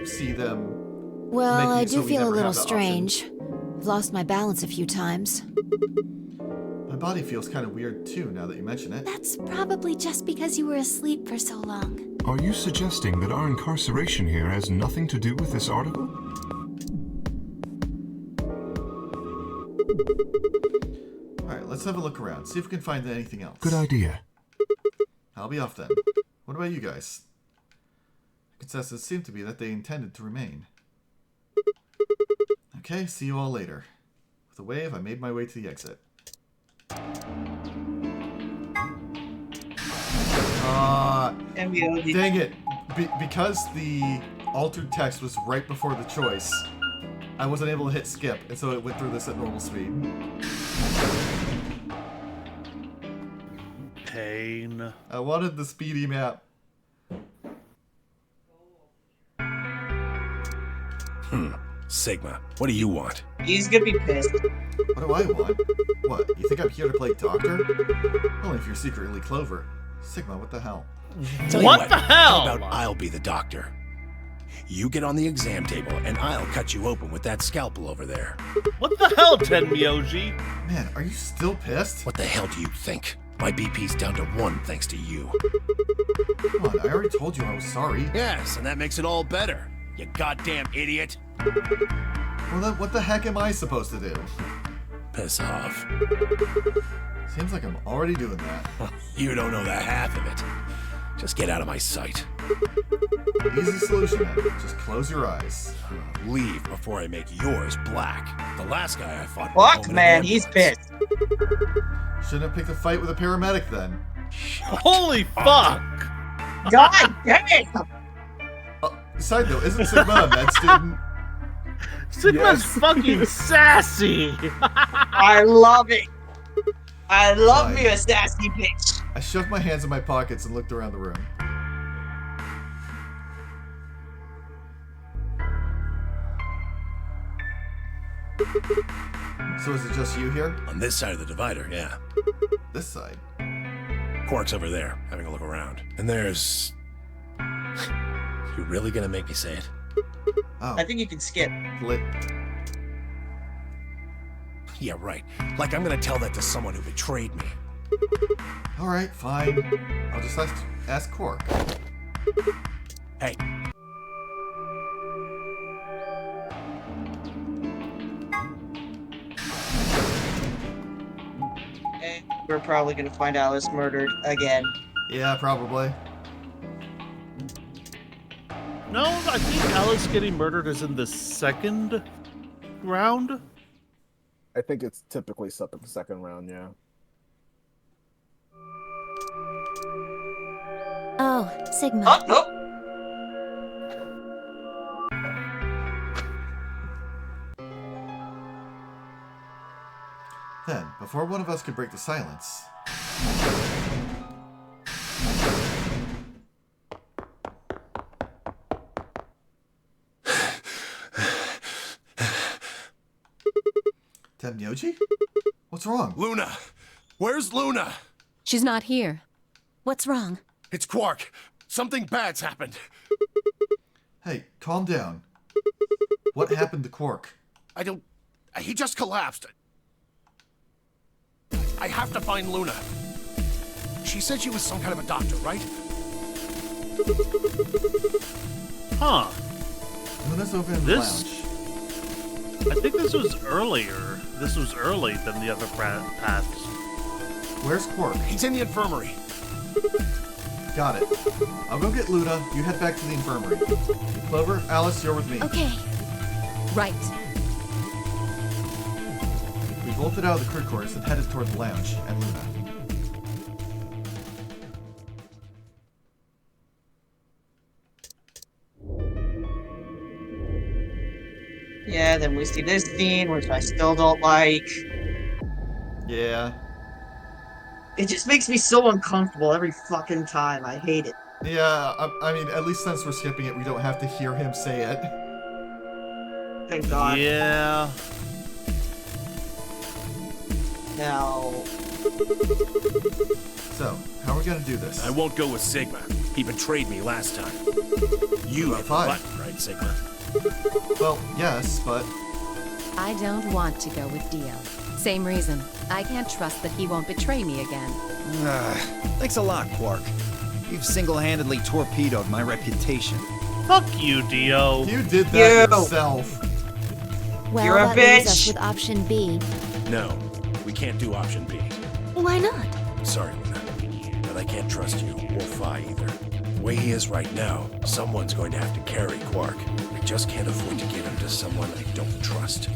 see them. Well, making I it so do we feel a never little have the strange. I've lost my balance a few times. My body feels kind of weird too now that you mention it. That's probably just because you were asleep for so long. Are you suggesting that our incarceration here has nothing to do with this article? Alright, let's have a look around. See if we can find anything else. Good idea. I'll be off then. What about you guys? Consensus seemed to be that they intended to remain. Okay, see you all later. With a wave, I made my way to the exit. MBOD. Dang it. Because the altered text was right before the choice, I wasn't able to hit skip, and so it went through this at normal speed. Pain. I wanted the speedy map. Sigma, what do you want? He's gonna be pissed. What do I want? What, you think I'm here to play doctor? Only if you're secretly Clover. Sigma, what the hell? Tell you What the hell? How about I'll be the doctor? You get on the exam table, and I'll cut you open with that scalpel over there. What the hell, Tenmyoji? Man, are you still pissed? What the hell do you think? My BP's down to 1 thanks to you. Come on, I already told you I was sorry. Yes, and that makes it all better. You goddamn idiot. Well, then what the heck am I supposed to do? Piss off. Seems like I'm already doing that. You don't know the half of it. Just get out of my sight. Easy solution, Ed. Just close your eyes. Leave before I make yours black. The last guy I fought. Fuck, man, he's pissed. Shouldn't have picked a fight with a paramedic then. Holy fuck! God damn it! Side note, isn't Sigma a med student? Sigma's fucking sassy! I love it! I love me a sassy bitch! I shoved my hands in my pockets and looked around the room. So is it just you here? On this side of the divider, yeah. This side? Quark's over there, having a look around. And there's... You really gonna make me say it? Oh. I think you can skip. Yeah, right. Like I'm gonna tell that to someone who betrayed me. Alright, fine. I'll just ask Quark. Hey. We're probably gonna find Alice murdered again. Yeah, probably. No, I think Alice getting murdered is in the second round. I think it's typically set up the second round, yeah. Oh, Sigma. Oh, nope. Then, before one of us could break the silence... Tenmyoji? What's wrong? Luna! Where's Luna? She's not here. What's wrong? It's Quark. Something bad's happened. Hey, calm down. What happened to Quark? I don't... He just collapsed. I have to find Luna. She said she was some kind of a doctor, right? Huh. Luna's over in the lounge. I think this was earlier. This was early than the other paths. Where's Quark? He's in the infirmary. Got it. I'll go get Luna. You head back to the infirmary. Clover, Alice, you're with me. Okay. Right. We bolted out of the crew quarters and headed toward the lounge and Luna. Yeah, then we see this scene, which I still don't like. Yeah. It just makes me so uncomfortable every fucking time. I hate it. Yeah, I mean, at least since we're skipping it, we don't have to hear him say it. Thank God. Yeah. Now... So, how are we gonna do this? I won't go with Sigma. He betrayed me last time. You hit the button, right, Sigma? Well, yes, but... I don't want to go with Dio. Same reason. I can't trust that he won't betray me again. Thanks a lot, Quark. You've single-handedly torpedoed my reputation. Fuck you, Dio. You did that yourself. Well, You're a that leaves us bitch. with option B. No, we can't do option B. Why not? Sorry, Luna, but I can't trust you or Phi either. The way he is right now, someone's going to have to carry Quark. I just can't afford to give him to someone I don't trust.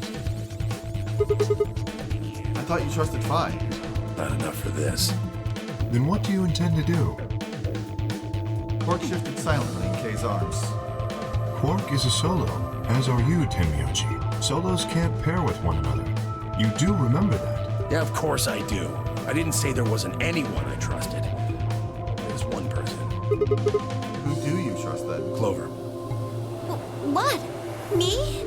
I thought you trusted Phi. Not enough for this. Then what do you intend to do? Quark shifted silently in Kay's arms. Quark is a solo, as are you, Tenmyoji. Solos can't pair with one another. You do remember that? Yeah, of course I do. I didn't say there wasn't anyone I trusted. There's one person. Who do you trust then? Clover. What? Me?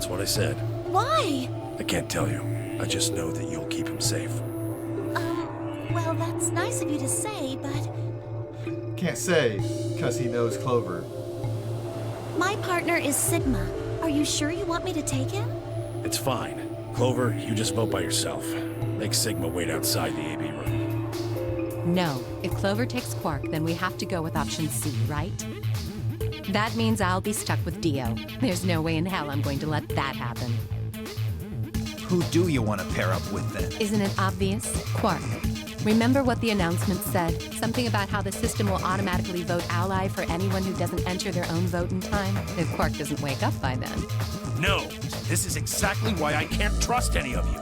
That's what I said. Why? I can't tell you. I just know that you'll keep him safe. Well, that's nice of you to say, but Can't say, because he knows Clover. my partner is Sigma. Are you sure you want me to take him? It's fine. Clover, you just vote by yourself. Make Sigma wait outside the AB room. No. If Clover takes Quark, then we have to go with option C, right? That means I'll be stuck with Dio. There's no way in hell I'm going to let that happen. Who do you want to pair up with then? Isn't it obvious? Quark. Remember what the announcement said? Something about how the system will automatically vote ally for anyone who doesn't enter their own vote in time? If Quark doesn't wake up by then. No! This is exactly why I can't trust any of you!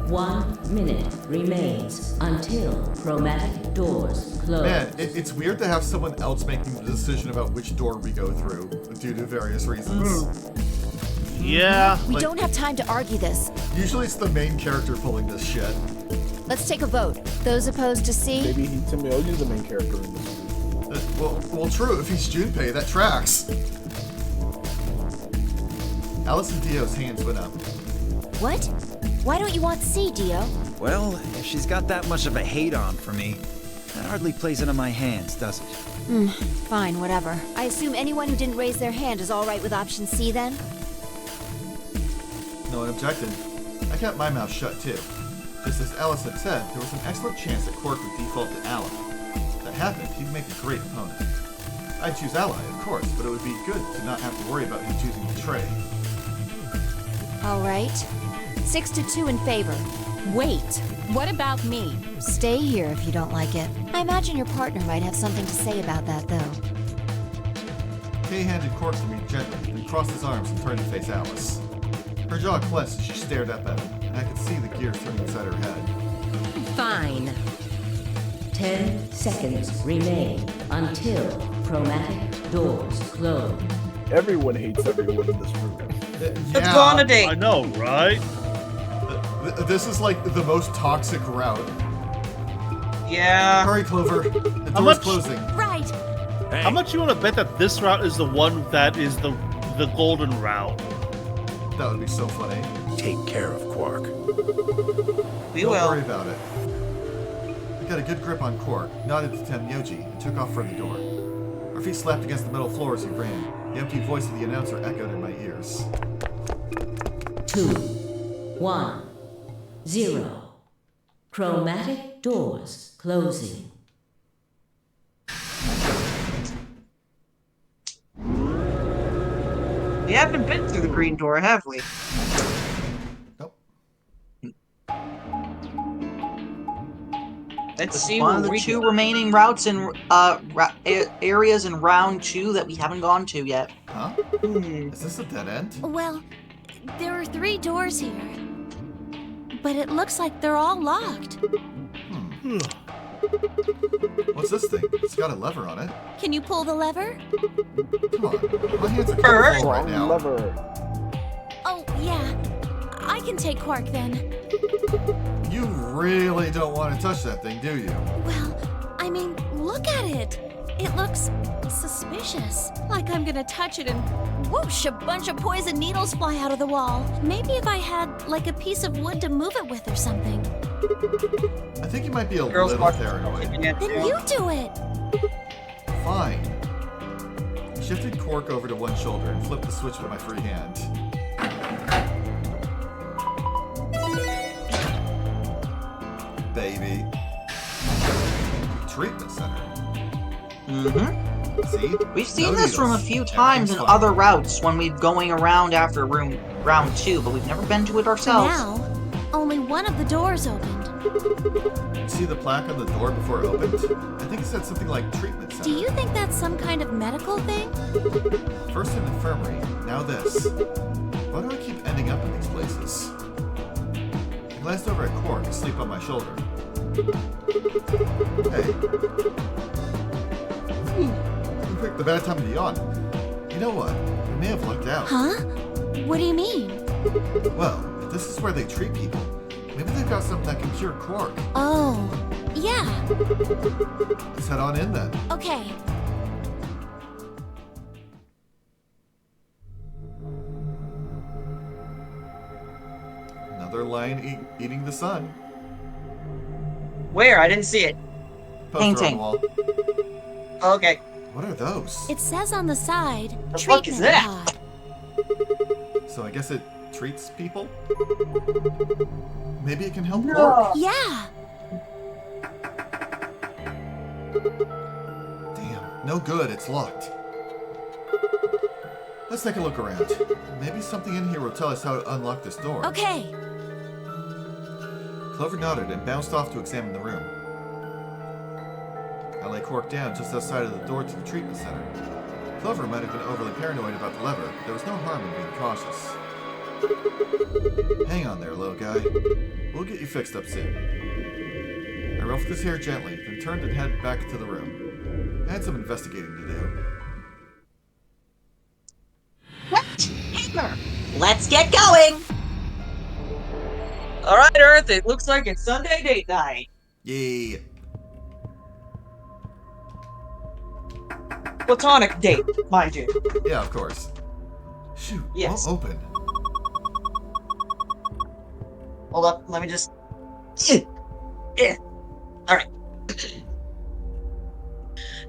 1 minute remains until chromatic doors close. Man, it's weird to have someone else making the decision about which door we go through, due to various reasons. Yeah. We don't have time to argue this. Usually it's the main character pulling this shit. Let's take a vote. Those opposed to C? Maybe Timioji's the main character in this movie. Well, true. If he's Junpei, that tracks. Alice and Dio's hands went up. What? Why don't you want C, Dio? Well, if she's got that much of a hate on for me, that hardly plays into my hands, does it? Fine, whatever. I assume anyone who didn't raise their hand is all right with option C then? No one objected. I kept my mouth shut too. Just as Alice had said, there was an excellent chance that Quark would default to Ally. If that happened, he'd make a great opponent. I'd choose Ally, of course, but it would be good to not have to worry about him choosing Betray. All right. 6-2 in favor. Wait, what about me? Stay here if you don't like it. I imagine your partner might have something to say about that, though. Kay handed Quark to me gently, then crossed his arms and turned to face Alice. Her jaw clenched as she stared up at him, and I could see the gears turning inside her head. Fine. 10 seconds remain until chromatic doors close. Everyone hates everyone in this room. Let's go on a date. I know, right? This is like the most toxic route. Yeah. Hurry, Clover. The How door's much- closing. Right. Hey, How much you want to bet that this route is the one that is the golden route? That would be so funny. take care of Quark. We Don't will. worry about it. I got a good grip on Quark, nodded to Temyoji, and took off for the door. Our feet slapped against the metal floor as we ran. The empty voice of the announcer echoed in my ears. 2, 1, 0. Chromatic doors closing. We haven't been through the green door, have we? Nope. Let's see One what of the we two do. remaining routes in areas in round 2 that we haven't gone to yet. Huh? Is this a dead end? Well, there are 3 doors here. But it looks like they're all locked. What's this thing? It's got a lever on it. Can you pull the lever? Come on. My hands are kind Sure. of full right now. Lever. Oh, yeah. I can take Quark then. You really don't want to touch that thing, do you? Well, I mean, look at it. It looks suspicious. Like I'm gonna touch it and whoosh, a bunch of poison needles fly out of the wall. Maybe if I had, like, a piece of wood to move it with or something. I think you might be a Girls little watch- paranoid. Then you do it. Fine. I shifted Quark over to one shoulder and flipped the switch with my free hand. Baby. Treatment center. Mm-hmm. See? We've seen No this room a needles. few times in Everything's fine. other routes when we're going around after round 2, but we've never been to it For ourselves. now, only one of the doors opened. See the plaque on the door before it opened? I think it said something like treatment center. Do you think that's some kind of medical thing? First an infirmary, now this. Why do I keep ending up in these places? I glanced over at Quark, asleep on my shoulder. Hey. You picked the bad time to yawn. You know what? We may have lucked out. Huh? What do you mean? Well, if this is where they treat people, maybe they've got something that can cure Quark. Oh, yeah. Let's head on in then. Okay. lion eating the sun. Where? I didn't see it. Poster on the wall. Okay. What are those? It says on the side, The fuck is treatment that? pod. So I guess it treats people? Maybe it can help Quark? Yeah. Damn, no good, it's locked. Let's take a look around. Maybe something in here will tell us how to unlock this door. Okay. Clover nodded and bounced off to examine the room. I lay Quark down just outside of the door to the treatment center. Clover might have been overly paranoid about the lever, but there was no harm in being cautious. Hang on there, little guy. We'll get you fixed up soon. I ruffled his hair gently, then turned and headed back to the room. I had some investigating to do. Let's get going! Alright, Earth, it looks like it's Sunday date night. Yay. Platonic date, mind you. Yeah, of course. Shoot, Yes. won't open. Hold up, let me just... Alright.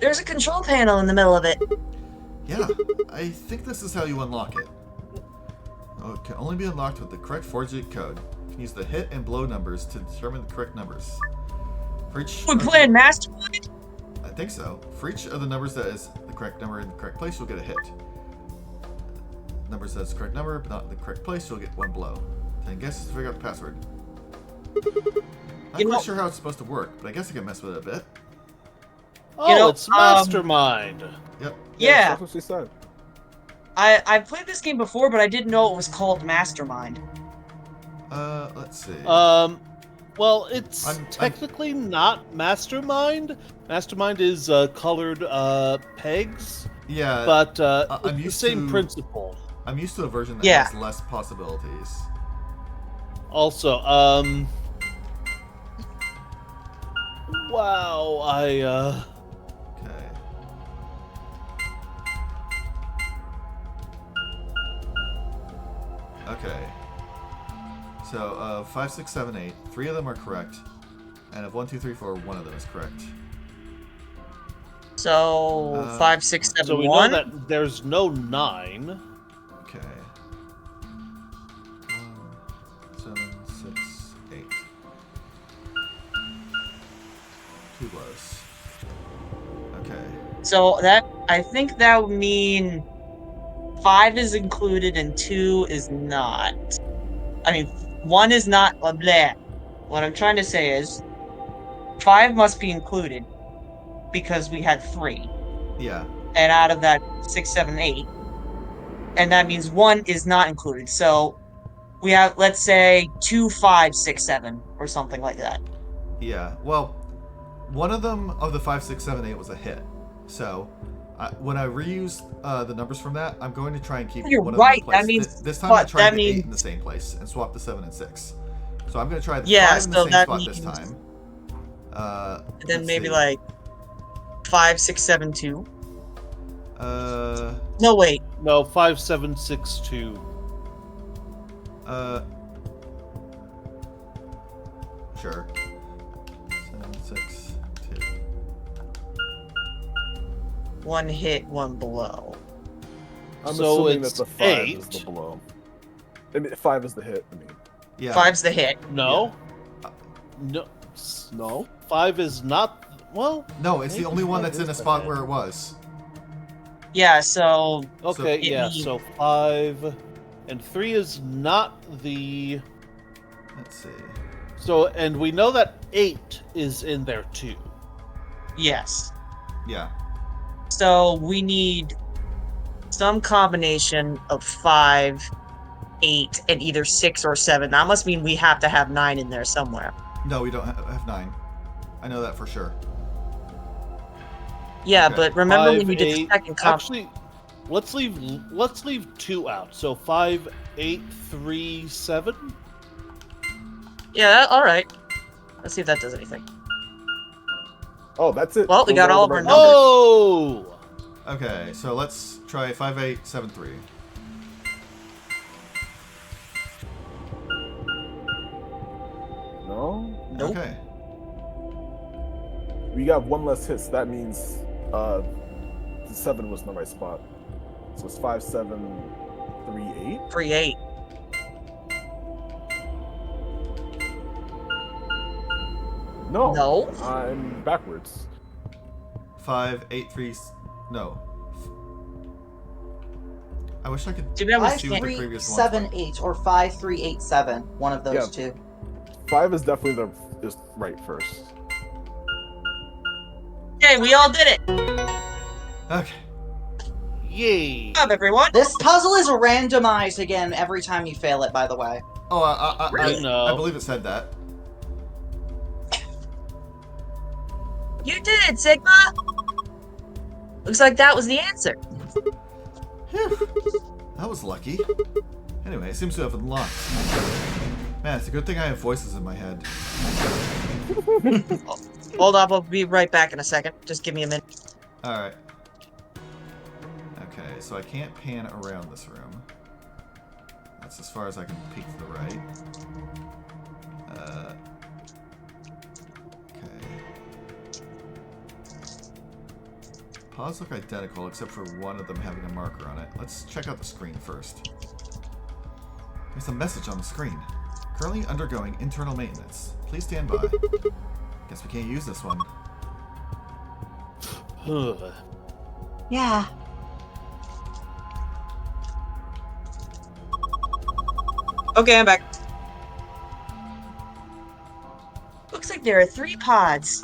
There's a control panel in the middle of it. Yeah, I think this is how you unlock it. Oh, it can only be unlocked with the correct 4-digit code. You can use the hit and blow numbers to determine the correct numbers. For each... We playing Mastermind? I think so. For each of the numbers that is the correct number in the correct place, you'll get a hit. Numbers that's the correct number, but not in the correct place, you'll get 1 blow. Then guess to figure out the password. I'm not sure how it's supposed to work, but I guess I can mess with it a bit. Oh, it's Mastermind. Yep. Yeah. That's what she said. I've played this game before, but I didn't know it was called Mastermind. Let's see. Well, it's technically not Mastermind. Mastermind is colored pegs. Yeah. But I'm it's used the same to, principle. I'm used to a version that Yeah. has less possibilities. Also, wow, Okay. Okay. So, 5, 6, 7, 8. 3 of them are correct. And of 1, 2, 3, 4, 1 of them is correct. So, 5, 6, 7, so we 1? know that there's no 9. Okay. 1, 7, 6, 8. 2 blows. Okay. So that, I think that would mean 5 is included and 2 is not. I mean, 1 is not, bleh. What I'm trying to say is, 5 must be included, because we had 3. Yeah. And out of that, 6, 7, 8. And that means 1 is not included. So, we have, let's say, 2, 5, 6, 7, or something like that. Yeah. Well, one of them of the 5, 6, 7, 8 was a hit. So, when I reuse the numbers from that, I'm going to try and keep You're one right. of them in place. That means this time what? I tried That the means 8 in the same place and swap the 7 and 6. So I'm going to try the Yeah, 5 in the so same that spot this means- time. Then let's maybe see. like 5, 6, 7, 2. Uh, No, wait. No, 5, 7, 6, 2. Sure. 7, 6, 2. 1 hit, 1 blow. I'm So assuming it's that the 5 is 8. the blow. I mean, 5 is the hit, I mean. Yeah. 5's the hit. No. No. No? 5 is not. Well. No, it's the maybe only one 5 that's in is a the spot hit. where it was. Yeah, so... Okay, it yeah, means- so 5 and 3 is not the. Let's see. So, and we know that 8 is in there too. Yes. Yeah. So we need some combination of 5, 8, and either 6 or 7. That must mean we have to have 9 in there somewhere. No, we don't have 9. I know that for sure. Yeah, Okay. but remember 5, when you did 8, the second comp... Actually, let's leave 2 out. So 5, 8, 3, 7. Yeah, alright. Let's see if that does anything. Oh, that's it. Well, we Those got are all the of our right numbers. Oh! Okay, so let's try 5, 8, 7, 3. Nope. Okay. We got one less hit, so that means the 7 was in the right spot. So it's 5, 7, 3, 8? 3, 8. No. No. I'm backwards. 5, 8, 3. No. I wish I could see Maybe I was what the 3, previous one. 7, 8, or 5, 3, 8, 7. One of those two. 5 is definitely is right first. Okay, we all did it. Okay. Yay. Good job, everyone. This puzzle is randomized again every time you fail it, by the way. Oh, I No. believe it said that. You did it, Sigma. Looks like that was the answer. Phew. That was lucky. Anyway, it seems to have unlocked. Man, it's a good thing I have voices in my head. Hold up, I'll be right back in a second. Just give me a minute. Alright. Okay, so I can't pan around this room. That's as far as I can peek to the right. Okay. Paws look identical except for one of them having a marker on it. Let's check out the screen first. There's a message on the screen. Currently undergoing internal maintenance. Please stand by. Guess we can't use this one. Yeah. Okay, I'm back. Looks like there are 3 pods.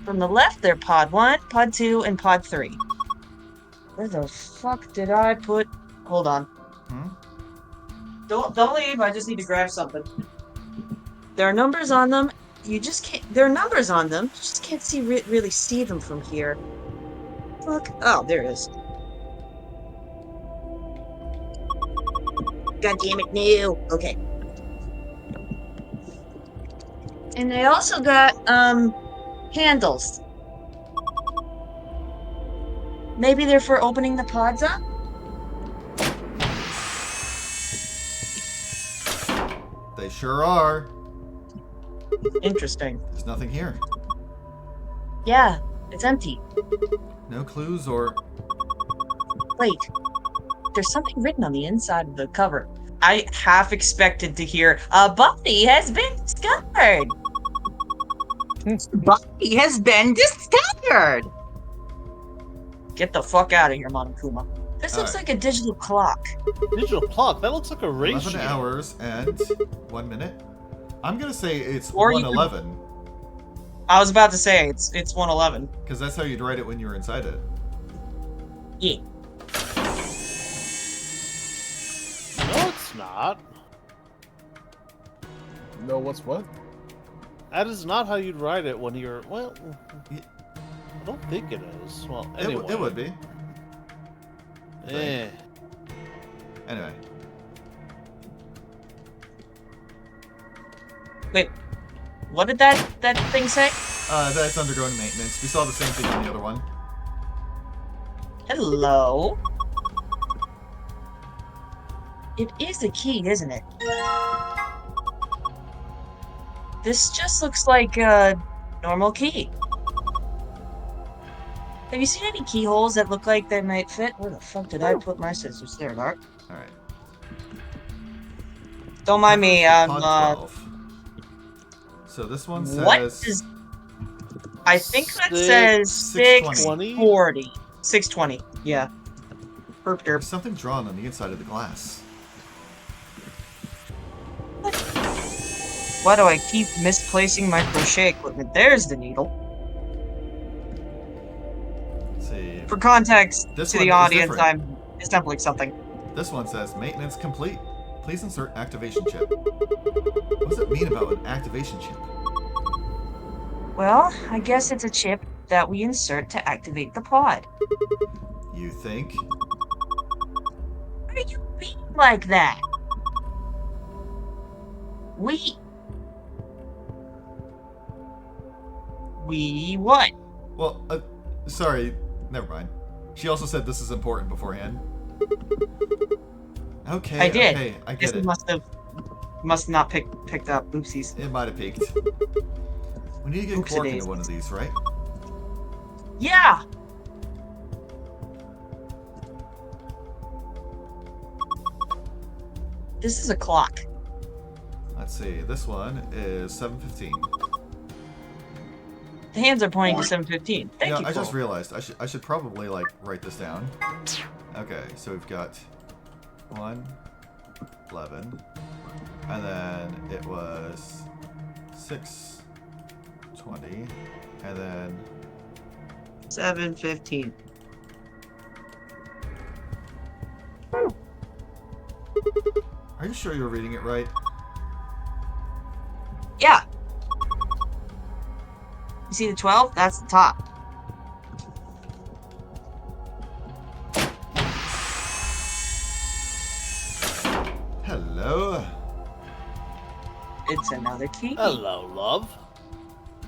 From the left, they're pod 1, pod 2, and pod 3. Where the fuck did I put... Hold on. Don't leave, I just need to grab something. There are numbers on them. You just can't... There are numbers on them. You just can't see really see them from here. Fuck. Oh, there it is. God damn it, no. Okay. And they also got, handles. Maybe they're for opening the pods up? They sure are. Interesting. There's nothing here. Yeah, it's empty. No clues or... Wait. There's something written on the inside of the cover. I half expected to hear, a body has been discovered. Body has been discovered. Get the fuck out of here, Monokuma. This looks like a digital clock. Digital clock? That looks like a ratio. 11 hours and 1 minute. I'm gonna say it's Or you 111. I was about to say it's 111. Because that's how you'd write it when you were inside it. Yeah. No, it's not. No, what's what? That is not how you'd write it when you're... Well, I don't think it is. Well, anyway. It would be. Eh. Anyway. Wait, what did that thing say? That's undergoing maintenance. We saw the same thing on the other one. Hello? It is a key, isn't it? This just looks like a normal key. Have you seen any keyholes that look like they might fit? Where the fuck did I put my scissors? There they are. Alright. Don't mind me, Pod 12. So this one says... What is... I think that says 640. 620, yeah. Herp derp. There's something drawn on the inside of the glass. Why do I keep misplacing my crochet equipment? There's the needle. Let's see. For context This to one the is audience, different. I'm assembling something. This one says, maintenance complete. Please insert activation chip. What does it mean about an activation chip? Well, I guess it's a chip that we insert to activate the pod. You think? What do you mean like that? We what? Well, sorry. Never mind. She also said this is important beforehand. Okay, I did. okay, I Guess get we it. must have Must not picked up. Oopsies. It might have peaked. We need to get Oopsie Quark into daisies. one of these, right? Yeah. This is a clock. Let's see. This one is 7:15. The hands are pointing to 7:15. Thank Yeah, you. I just Cole. realized I should probably like write this down. Okay, so we've got 1:11, and then it was 6:20, and then 7:15. Are you sure you're reading it right? Yeah. You see the 12? That's the top. Hello. It's another key. Hello, love.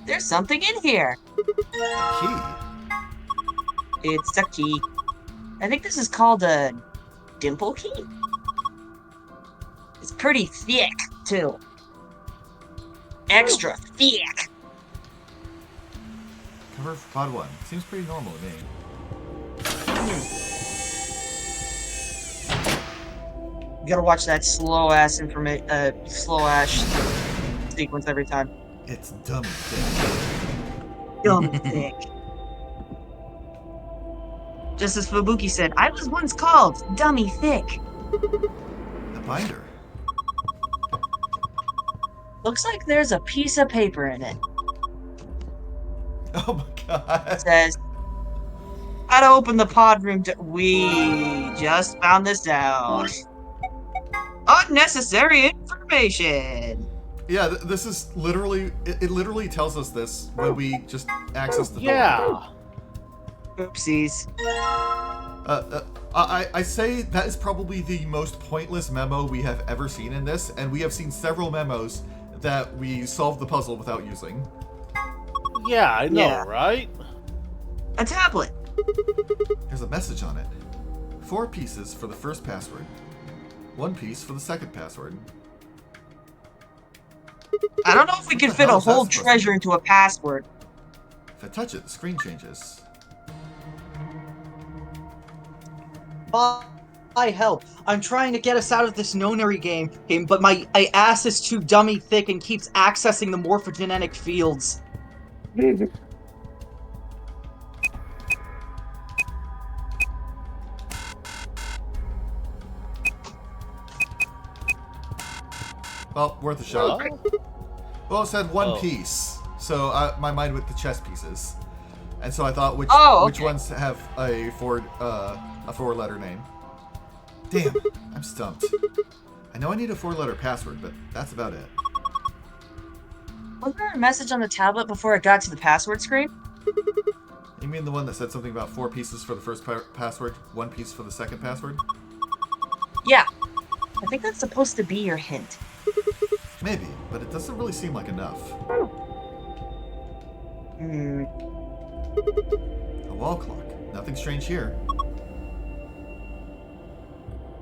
There's something in here. A key. It's a key. I think this is called a dimple key. It's pretty thick, too. Extra thick. Cover for pod 1. Seems pretty normal to me. You gotta watch that slow ass sequence every time. It's dumb thick. Dumb thick. Just as Fubuki said, I was once called Dummy Thick. The binder. Looks like there's a piece of paper in it. Oh my god. It says, how to open the pod room we just found this out. Unnecessary information. Yeah, this is literally, it literally tells us this when we just access the door. Yeah. Oopsies. I say that is probably the most pointless memo we have ever seen in this, and we have seen several memos that we solved the puzzle without using. Yeah, I know, Yeah. right? A tablet. There's a message on it. 4 pieces for the first password. 1 piece for the second password. I don't know if we What can the fit hell a is that whole supposed to treasure into a password. If I touch it, the screen changes. By hell, I'm trying to get us out of this nonary game, but my ass is too dummy thick and keeps accessing the morphogenetic fields. Well, worth a shot. Well, it said 1 Oh. piece, so my mind went to chess pieces, and so I thought which ones have a 4-letter name. Damn, I'm stumped. I know I need a 4-letter password, but that's about it. Was there a message on the tablet before it got to the password screen? You mean the one that said something about 4 pieces for the first password, 1 piece for the second password? Yeah. I think that's supposed to be your hint. Maybe, but it doesn't really seem like enough. Hmm. A wall clock. Nothing strange here.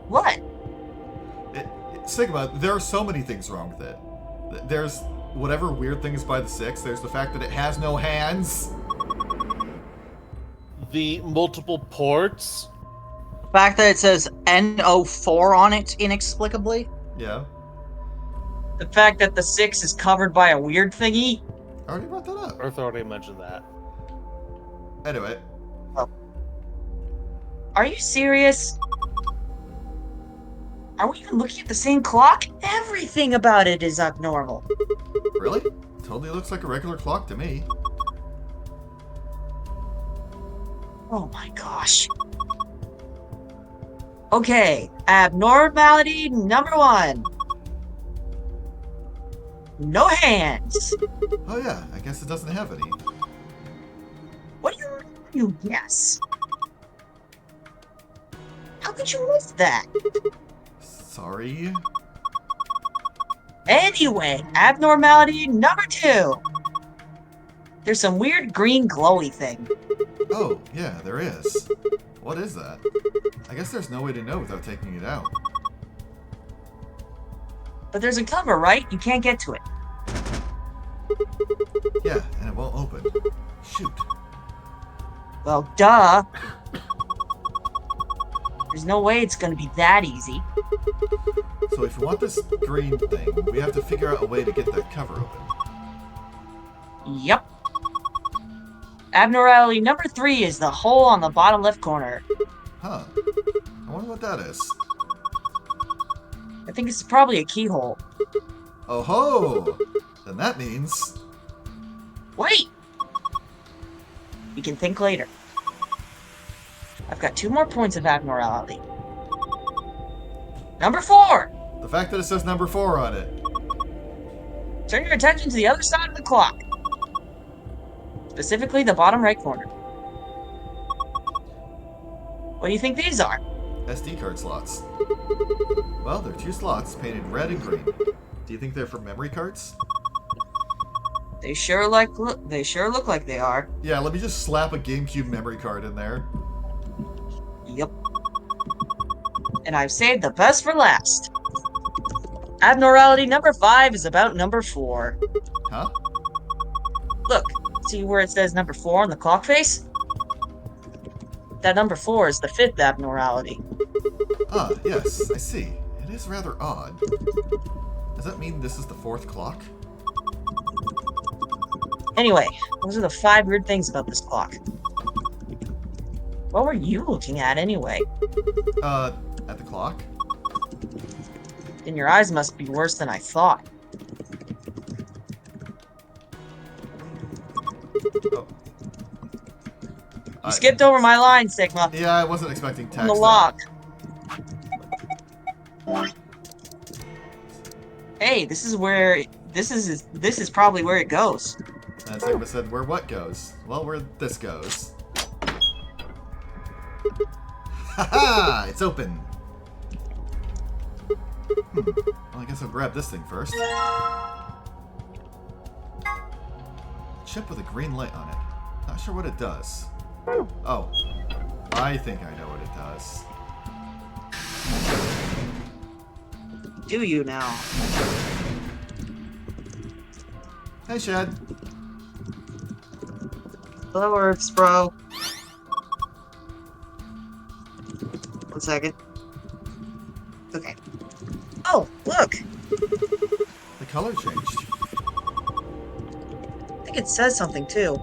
What? Sigma, there are so many things wrong with it. There's whatever weird thing is by the 6. There's the fact that it has no hands. The multiple ports. The fact that it says NO4 on it inexplicably. Yeah. The fact that the 6 is covered by a weird thingy? I already brought that up. Earth already mentioned that. Anyway. Are you serious? Are we even looking at the same clock? Everything about it is abnormal. Really? Totally looks like a regular clock to me. Oh my gosh. Okay, abnormality number 1. No hands. Oh yeah, I guess it doesn't have any. What do you guess? How could you miss that? Sorry. Anyway, abnormality number 2. There's some weird green glowy thing. Oh, yeah, there is. What is that? I guess there's no way to know without taking it out. But there's a cover, right? You can't get to it. Yeah, and it won't open. Shoot. Well, duh. There's no way it's gonna be that easy. So if you want this green thing, we have to figure out a way to get that cover open. Yep. Abnormality number 3 is the hole on the bottom left corner. Huh. I wonder what that is. I think it's probably a keyhole. Oh ho! Then that means... Wait! We can think later. I've got 2 more points of abnormality. Number 4! The fact that it says number 4 on it. Turn your attention to the other side of the clock. Specifically the bottom right corner. What do you think these are? SD card slots. Well, they're 2 slots painted red and green. Do you think they're for memory cards? They sure look like they are. Yeah, let me just slap a GameCube memory card in there. Yep. And I've saved the best for last. Abnormality number 5 is about number 4. Huh? Look, see where it says number 4 on the clock face? That number 4 is the 5th abnormality. Ah, yes, I see. It is rather odd. Does that mean this is the 4th clock? Anyway, those are the 5 weird things about this clock. What were you looking at anyway? At the clock? Then your eyes must be worse than I thought. Oh. You skipped over my line, Sigma. Yeah, I wasn't expecting text. On the lock. Hey, this is probably where it goes. And Sigma said, where what goes? Well, where this goes. Haha! It's open! Well, I guess I'll grab this thing first. Chip with a green light on it. Not sure what it does. Oh. I think I know what it does. Do you now? Hey, Shad. That works, bro. 1 second. Okay. Oh, look! The color changed. I think it says something, too.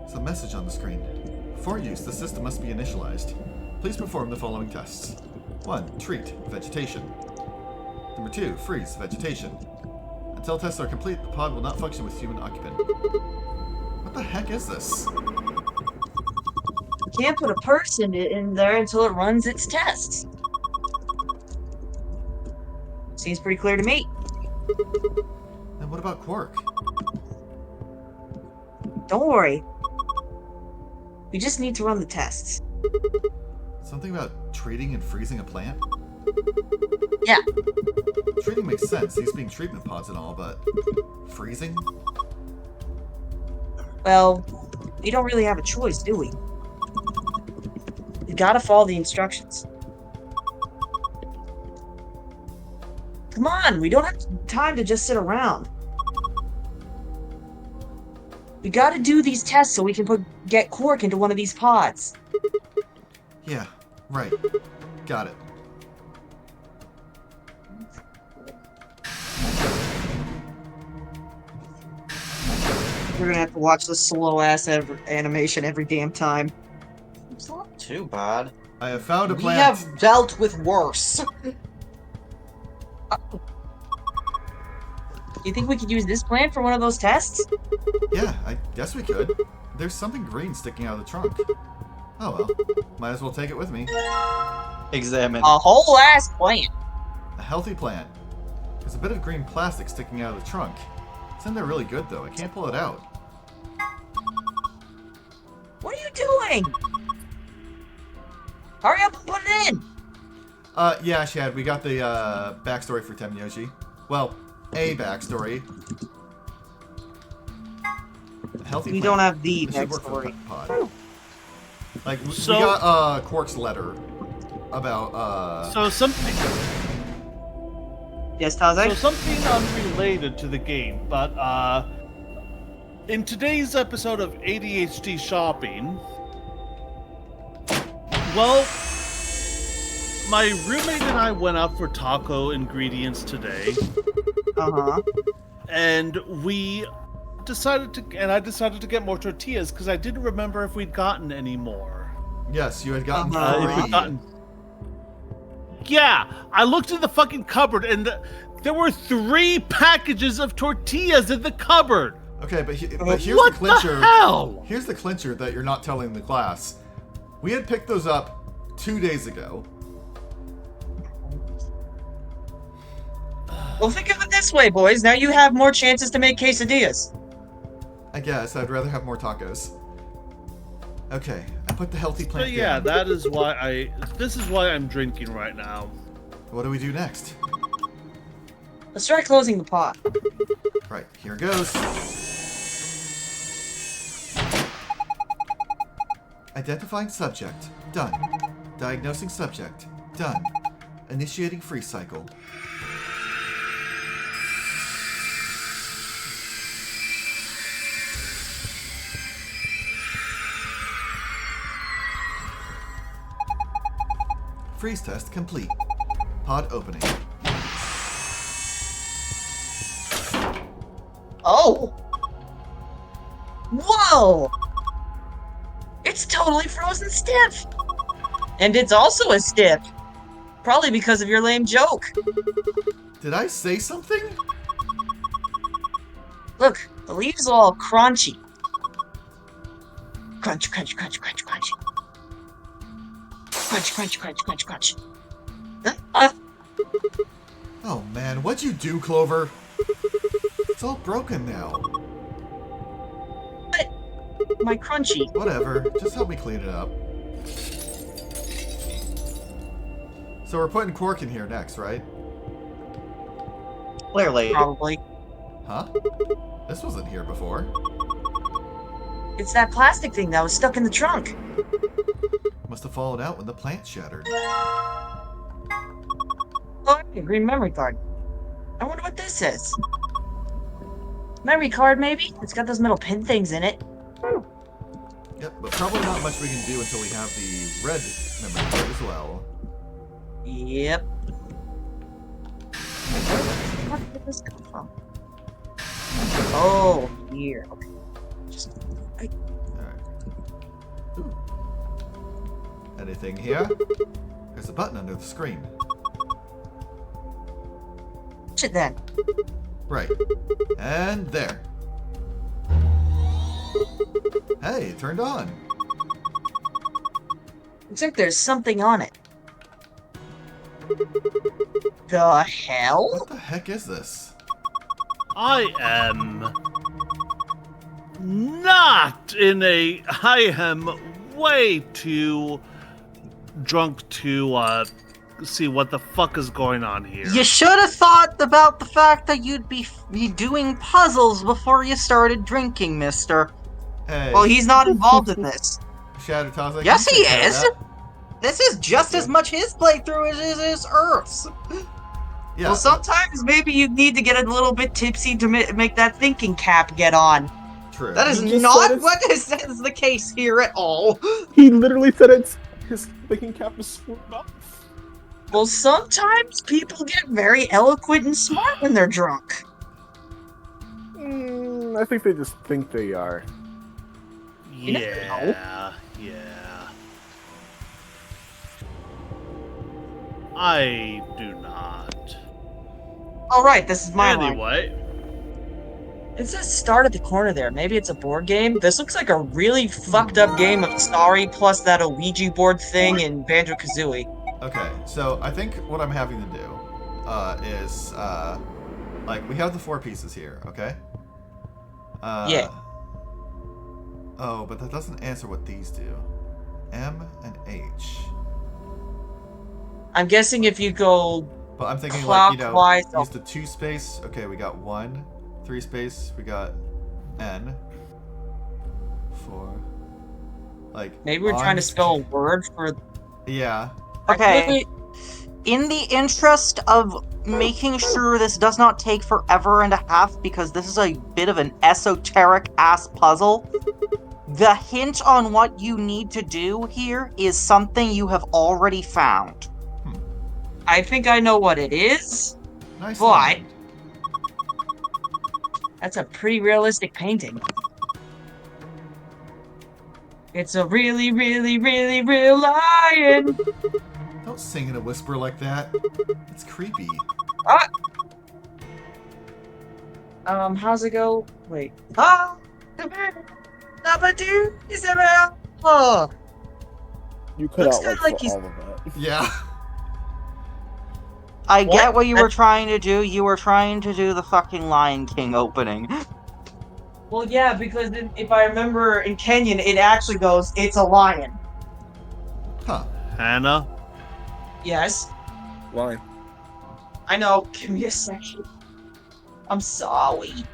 There's a message on the screen. For use, the system must be initialized. Please perform the following tests. 1. Treat. Vegetation. Number 2. Freeze. Vegetation. Until tests are complete, the pod will not function with human occupant. What the heck is this? Can't put a person in there until it runs its tests. Seems pretty clear to me. And what about Quark? Don't worry. We just need to run the tests. Something about treating and freezing a plant? Yeah. Treating makes sense, these being treatment pods and all, but... freezing? Well, we don't really have a choice, do we? We gotta follow the instructions. Come on, we don't have time to just sit around. We gotta do these tests so we can get Quark into one of these pods. Yeah, right. Got it. We're gonna have to watch this slow-ass animation every damn time. It's not too bad. I have found a We plant. have dealt with worse. You think we could use this plant for one of those tests? Yeah, I guess we could. There's something green sticking out of the trunk. Oh well, might as well take it with me. Examine. A whole ass plant. A healthy plant. There's a bit of green plastic sticking out of the trunk. It's in there really good though, I can't pull it out. What are you doing? Hurry up and put it in! Yeah, Shad, we got the, backstory for Temyoshi. Well, a backstory. A healthy We plant. don't have the This should work for the backstory. pod. Like, we So- got, Quark's letter about, So something. Yes, Taze? So something unrelated to the game, but in today's episode of ADHD Shopping, well, my roommate and I went out for taco ingredients today. Uh-huh. And I decided to get more tortillas because I didn't remember if we'd gotten any more. Yes, you had gotten If we'd gotten... Yeah, I looked in the fucking cupboard and there were 3 packages of tortillas in the cupboard. Okay, but here's what the clincher. The hell? Here's the clincher that you're not telling the class. We had picked those up 2 days ago. Well, think of it this way, boys. Now you have more chances to make quesadillas. I guess I'd rather have more tacos. Okay, I put the healthy plant But yeah, down. that is why this is why I'm drinking right now. What do we do next? Let's try closing the pot. Right, here goes. Identifying subject. Done. Diagnosing subject. Done. Initiating freeze cycle. Freeze test complete. Pod opening. Oh! Whoa! It's totally frozen stiff! And it's also a stiff. Probably because of your lame joke. Did I say something? Look, the leaves are all crunchy. Crunch, crunch, crunch, crunch, crunch. Crunch, crunch, crunch, crunch, crunch. Oh man, what'd you do, Clover? It's all broken now. But my crunchy. Whatever, just help me clean it up. So we're putting Quark in here next, right? Clearly. Probably. Huh? This wasn't here before. It's that plastic thing that was stuck in the trunk. Must have fallen out when the plant shattered. Oh, a green memory card. I wonder what this is. Memory card, maybe? It's got those metal pin things in it. Yep, but probably not much we can do until we have the red memory card as well. Yep. Where did this come from? Oh, here. Okay. Just... Alright. Anything here? There's a button under the screen. Push it then. Right. And there. Hey, it turned on. Looks like there's something on it. The hell? What the heck is this? I am not in a... I am way too drunk to see what the fuck is going on here. You should have thought about the fact that you'd be doing puzzles before you started drinking, mister. Hey. Well, he's not involved in this. Shadow Taza, Yes, can he you take care of is. that? This is just as much his playthrough as it is Earth's. Yeah. Well, sometimes maybe you need to get a little bit tipsy to make that thinking cap get on. True. That is He just not said it's- what is the case here at all. He literally said it's his thinking cap is screwed up. Well, sometimes people get very eloquent and smart when they're drunk. I think they just think they are. Yeah. I do not. All right, this is my line. Anyway. It says start at the corner there. Maybe it's a board game. This looks like a really fucked up game of Sorry plus that Ouija board thing in Banjo-Kazooie. Okay, so I think what I'm having to do is, like, we have the 4 pieces here, okay? Yeah. Oh, but that doesn't answer what these do. M and H. I'm guessing if you go But I'm thinking, like, you know, clockwise, use the 2 space. Okay, we got 1, 3 space. We got N. 4. Like, maybe we're trying to spell a word for... Yeah. Okay. In the interest of making sure this does not take forever and a half, because this is a bit of an esoteric-ass puzzle, the hint on what you need to do here is something you have already found. I think I know what it is, Nice but line. that's a pretty realistic painting. It's a really, really, really real lion. Don't sing in a whisper like that. It's creepy. How's it go? Wait. Oh, oh. You cut Looks out kinda like like for he's- all of that. Yeah. I What? get what you were trying to do. You were trying to do the fucking Lion King opening. Well, yeah, because if I remember in Kenyan, it actually goes, "It's a lion." Huh. Hannah? Yes. Line. I know. Give me a second. I'm sorry.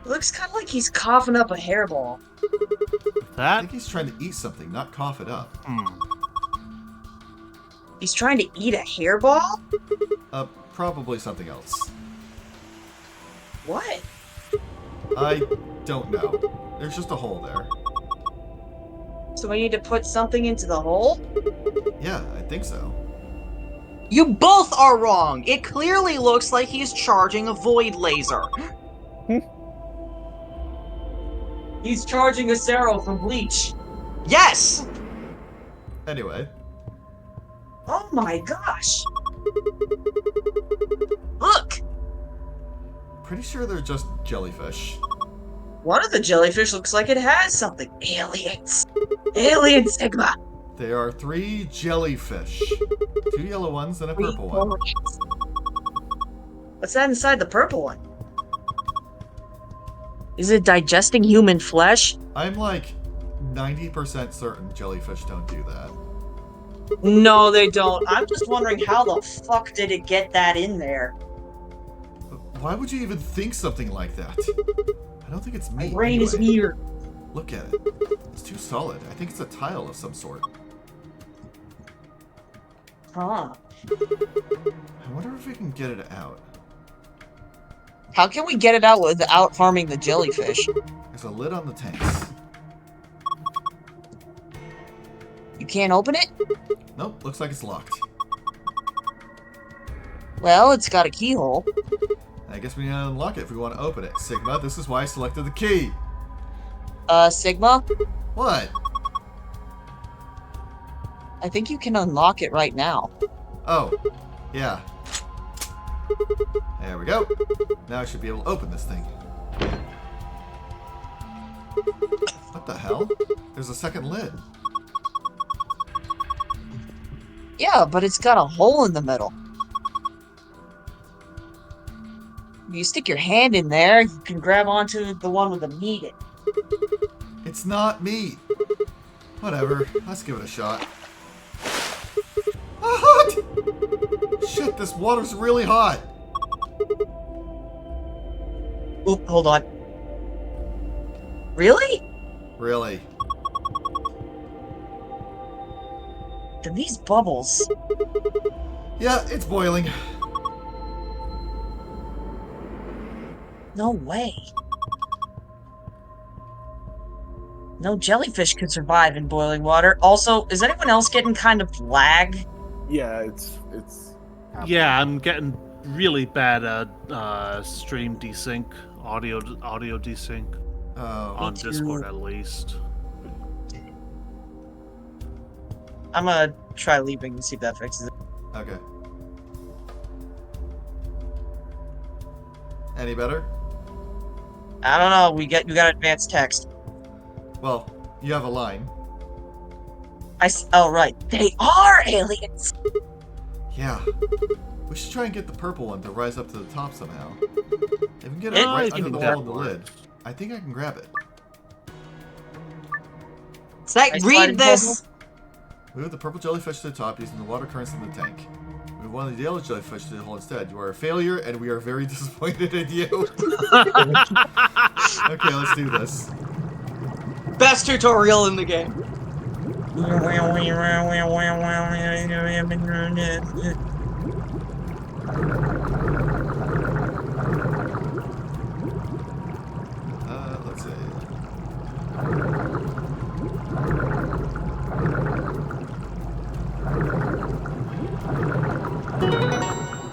Looks kind of like he's coughing up a hairball. I That? think he's trying to eat something, not cough it up. He's trying to eat a hairball? Probably something else. What? I don't know. There's just a hole there. So we need to put something into the hole? Yeah, I think so. You both are wrong! It clearly looks like he's charging a void laser. He's charging a Cero from Bleach. Yes! Anyway. Oh my gosh! Look! Pretty sure they're just jellyfish. One of the jellyfish looks like it has something. Aliens! Alien Sigma! There are 3 jellyfish. 2 yellow ones and a purple one. What's that inside the purple one? Is it digesting human flesh? I'm like 90% certain jellyfish don't do that. No, they don't. I'm just wondering how the fuck did it get that in there? Why would you even think something like that? I don't think it's me. My brain is anyway. weird. Look at it. It's too solid. I think it's a tile of some sort. Huh. I wonder if we can get it out. How can we get it out without harming the jellyfish? There's a lid on the tanks. You can't open it? Nope, looks like it's locked. Well, it's got a keyhole. I guess we need to unlock it if we want to open it. Sigma, this is why I selected the key. Sigma? What? I think you can unlock it right now. Oh, yeah. There we go. Now I should be able to open this thing. What the hell? There's a second lid. Yeah, but it's got a hole in the middle. You stick your hand in there, you can grab onto the one with the meat in it. It's not meat. Whatever. Let's give it a shot. Hot! Shit, this water's really hot. Oop, hold on. Really? Really? And these bubbles. Yeah, it's boiling. No way. No jellyfish could survive in boiling water. Also, is anyone else getting kind of lag? Yeah, it's. Yeah, I'm getting really bad stream desync, audio desync. On Discord at least. I'm gonna try leaving and see if that fixes it. Okay. Any better? I don't know. You got advanced text. Well, you have a line. Oh right, they are aliens. Yeah. We should try and get the purple one to rise up to the top somehow. If we can get it right under the hole in the lid, I think I can grab it. Say, read this! Move the purple jellyfish to the top using the water currents in the tank. Move one of the yellow jellyfish to the hole instead. You are a failure, and we are very disappointed in you. Okay, let's do this. Best tutorial in the game. Let's see.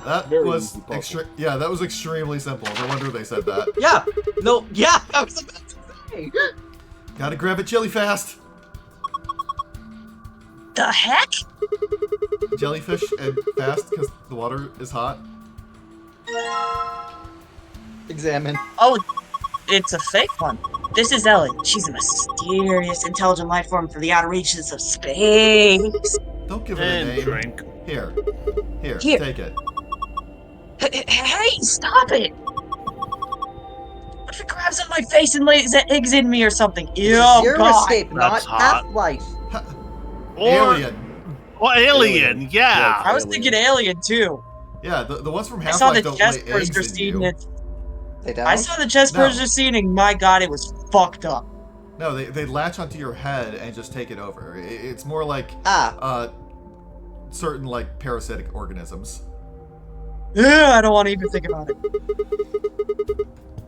That Very was easy puzzle. that was extremely simple. No wonder they said that. Yeah. No. Yeah. I was about to say. Gotta grab it chili fast. The heck? Jellyfish and fast because the water is hot. Examine. Oh, it's a fake one. This is Ellen. She's a mysterious, intelligent life form from the outer reaches of space. Don't give it a And name. drink. Here, Here. take it. Hey, stop it! What if it grabs on my face and lays eggs in me or something? Ew, Zero God. escape, not That's hot. Half-Life. Or Alien. Alien, yeah. I was thinking Alien too. Yeah, the ones from I saw the Half-Life don't chest lay eggs burster in scene. you. They don't? I saw the chest No. burster scene, and my God, it was fucked up. No, they latch onto your head and just take it over. It's more like certain like parasitic organisms. Ugh, I don't want to even think about it.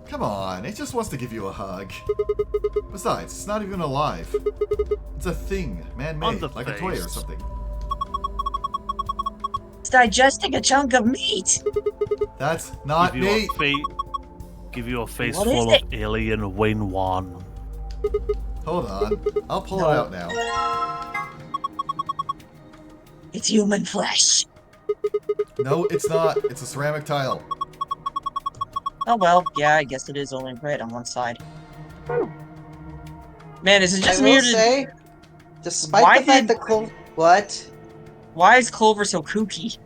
Come on, it just wants to give you a hug. Besides, it's not even alive. It's a thing, On man-made, the like a toy or face. something. It's digesting a chunk of meat. That's not Give you me. give you a face What is full it? of alien Wayne Wan. Hold on, I'll pull No. it out now. It's human flesh. No, it's not. It's a ceramic tile. Oh well, yeah, I guess it is only red on one side. Man, is it just I me will or did... say, despite Why the fact did- that Clover... What? Why is Clover so kooky?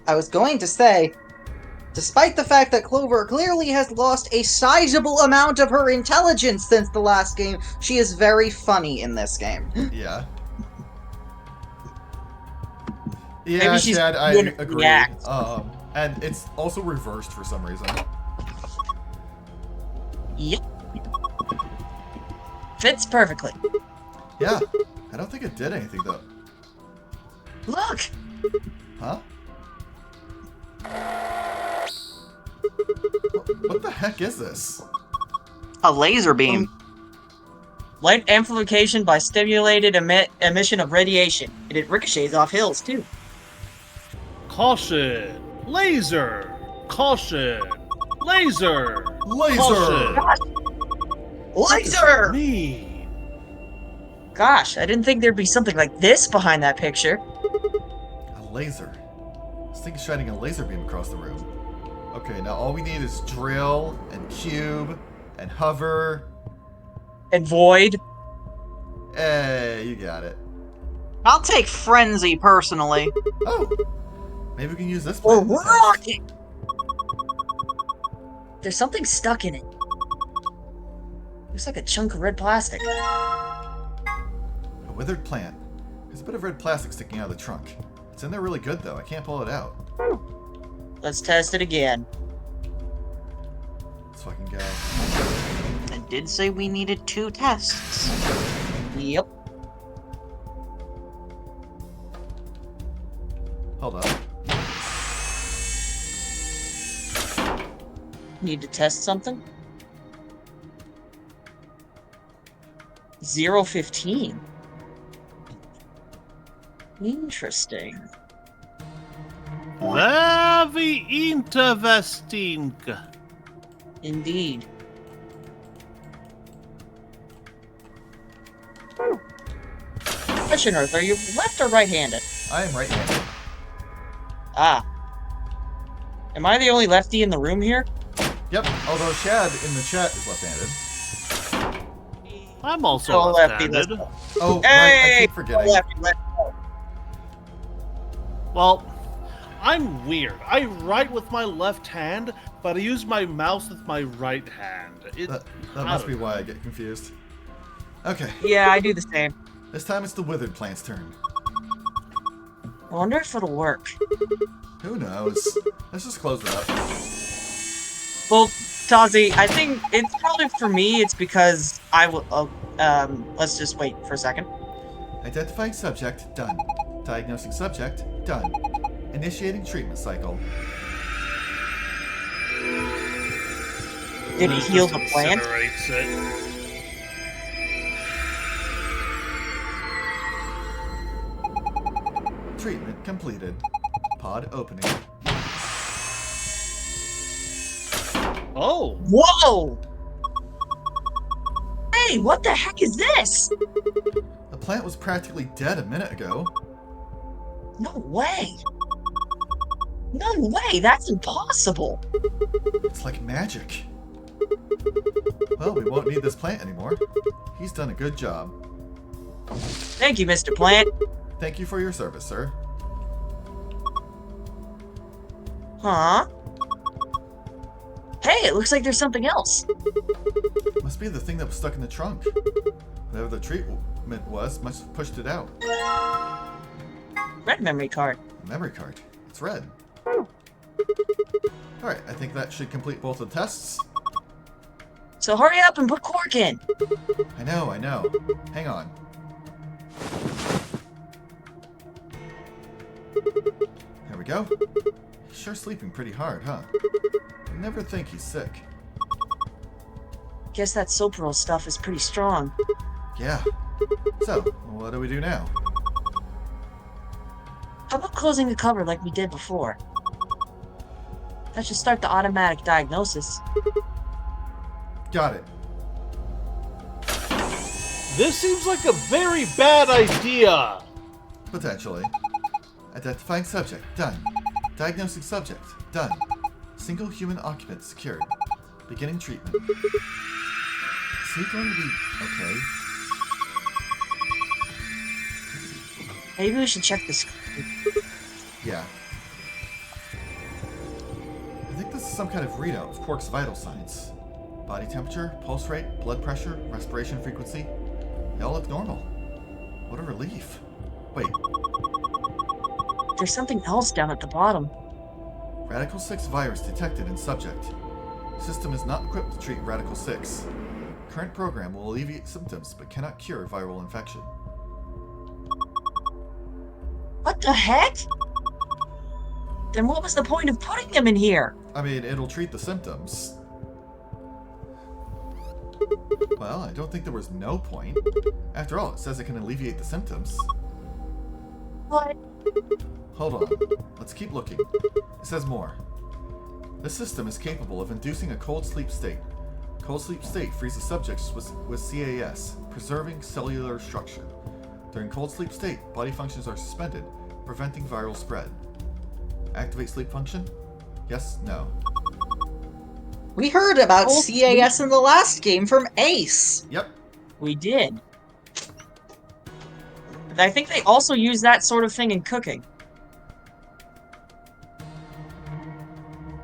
I was going to say, despite the fact that Clover clearly has lost a sizable amount of her intelligence since the last game, she is very funny in this game. Yeah. Yeah, Maybe she's Chad, I good at agree. react. And it's also reversed for some reason. Yep. Fits perfectly. Yeah, I don't think it did anything though. Look! Huh? What the heck is this? A laser beam. Light amplification by stimulated emission of radiation. And it ricochets off hills, too. Caution! Laser! Caution! Laser! Laser! Caution! Laser! Me. Gosh, I didn't think there'd be something like this behind that picture. A laser. This thing's shining a laser beam across the room. Okay, now all we need is drill and cube and hover. And void. Hey, you got it. I'll take Frenzy, personally. Oh, maybe we can use this Or plan. rocket! There's something stuck in it. Looks like a chunk of red plastic. A withered plant. There's a bit of red plastic sticking out of the trunk. It's in there really good though. I can't pull it out. Let's test it again. Let's fucking go. I did say we needed 2 tests. Yep. Hold up. Need to test something? 015. Interesting. Very interesting. Indeed. Question, Earth, are you left or right-handed? I am right-handed. Ah. Am I the only lefty in the room here? Yep, although Chad in the chat is left-handed. I'm also Oh, lefty, left-handed. Oh, right, I Hey! keep forgetting. Lefty, lefty. Well, I'm weird. I write with my left hand, but I use my mouse with my right hand. That I must don't be know. why I get confused. Okay, Yeah, I do the same. this time it's the withered plant's turn. I wonder if it'll work. Who knows? Let's just close it up. Well, Tazi, I think it's probably for me, it's because I will, let's just wait for a second. Identifying subject, done. Diagnosing subject, done. Initiating treatment cycle. Did it heal the plant? Incinerates it. Treatment completed. Pod opening. Oh! Whoa! Hey, what the heck is this? The plant was practically dead a minute ago. No way! No way, that's impossible! It's like magic. Well, we won't need this plant anymore. He's done a good job. Thank you, Mr. Plant. Thank you for your service, sir. Huh? Hey, it looks like there's something else. Must be the thing that was stuck in the trunk. Whatever the treatment was, must have pushed it out. Red memory card. Memory card. It's red. Alright, I think that should complete both of the tests. So hurry up and put Quark in. I know. Hang on. There we go. He's sure sleeping pretty hard, huh? I never think he's sick. Guess that Soprol stuff is pretty strong. Yeah. So, what do we do now? How about closing the cover like we did before? That should start the automatic diagnosis. Got it. This seems like a very bad idea. Potentially. Identifying subject. Done. Diagnosing subject. Done. Single human occupant secured. Beginning treatment. Is he going to be okay? Maybe we should check this. Yeah. I think this is some kind of readout of Quark's vital signs. Body temperature, pulse rate, blood pressure, respiration frequency. They all look normal. What a relief. Wait. There's something else down at the bottom. Radical 6 virus detected in subject. System is not equipped to treat Radical 6. Current program will alleviate symptoms but cannot cure viral infection. What the heck? Then what was the point of putting him in here? I mean, it'll treat the symptoms. Well, I don't think there was no point. After all, it says it can alleviate the symptoms. What? Hold on. Let's keep looking. It says more. This system is capable of inducing a cold sleep state. Cold sleep state freezes subjects with CAS, preserving cellular structure. During cold sleep state, body functions are suspended, preventing viral spread. Activate sleep function? Yes, no. We heard about CAS in the last game from Ace. Yep. We did. I think they also use that sort of thing in cooking.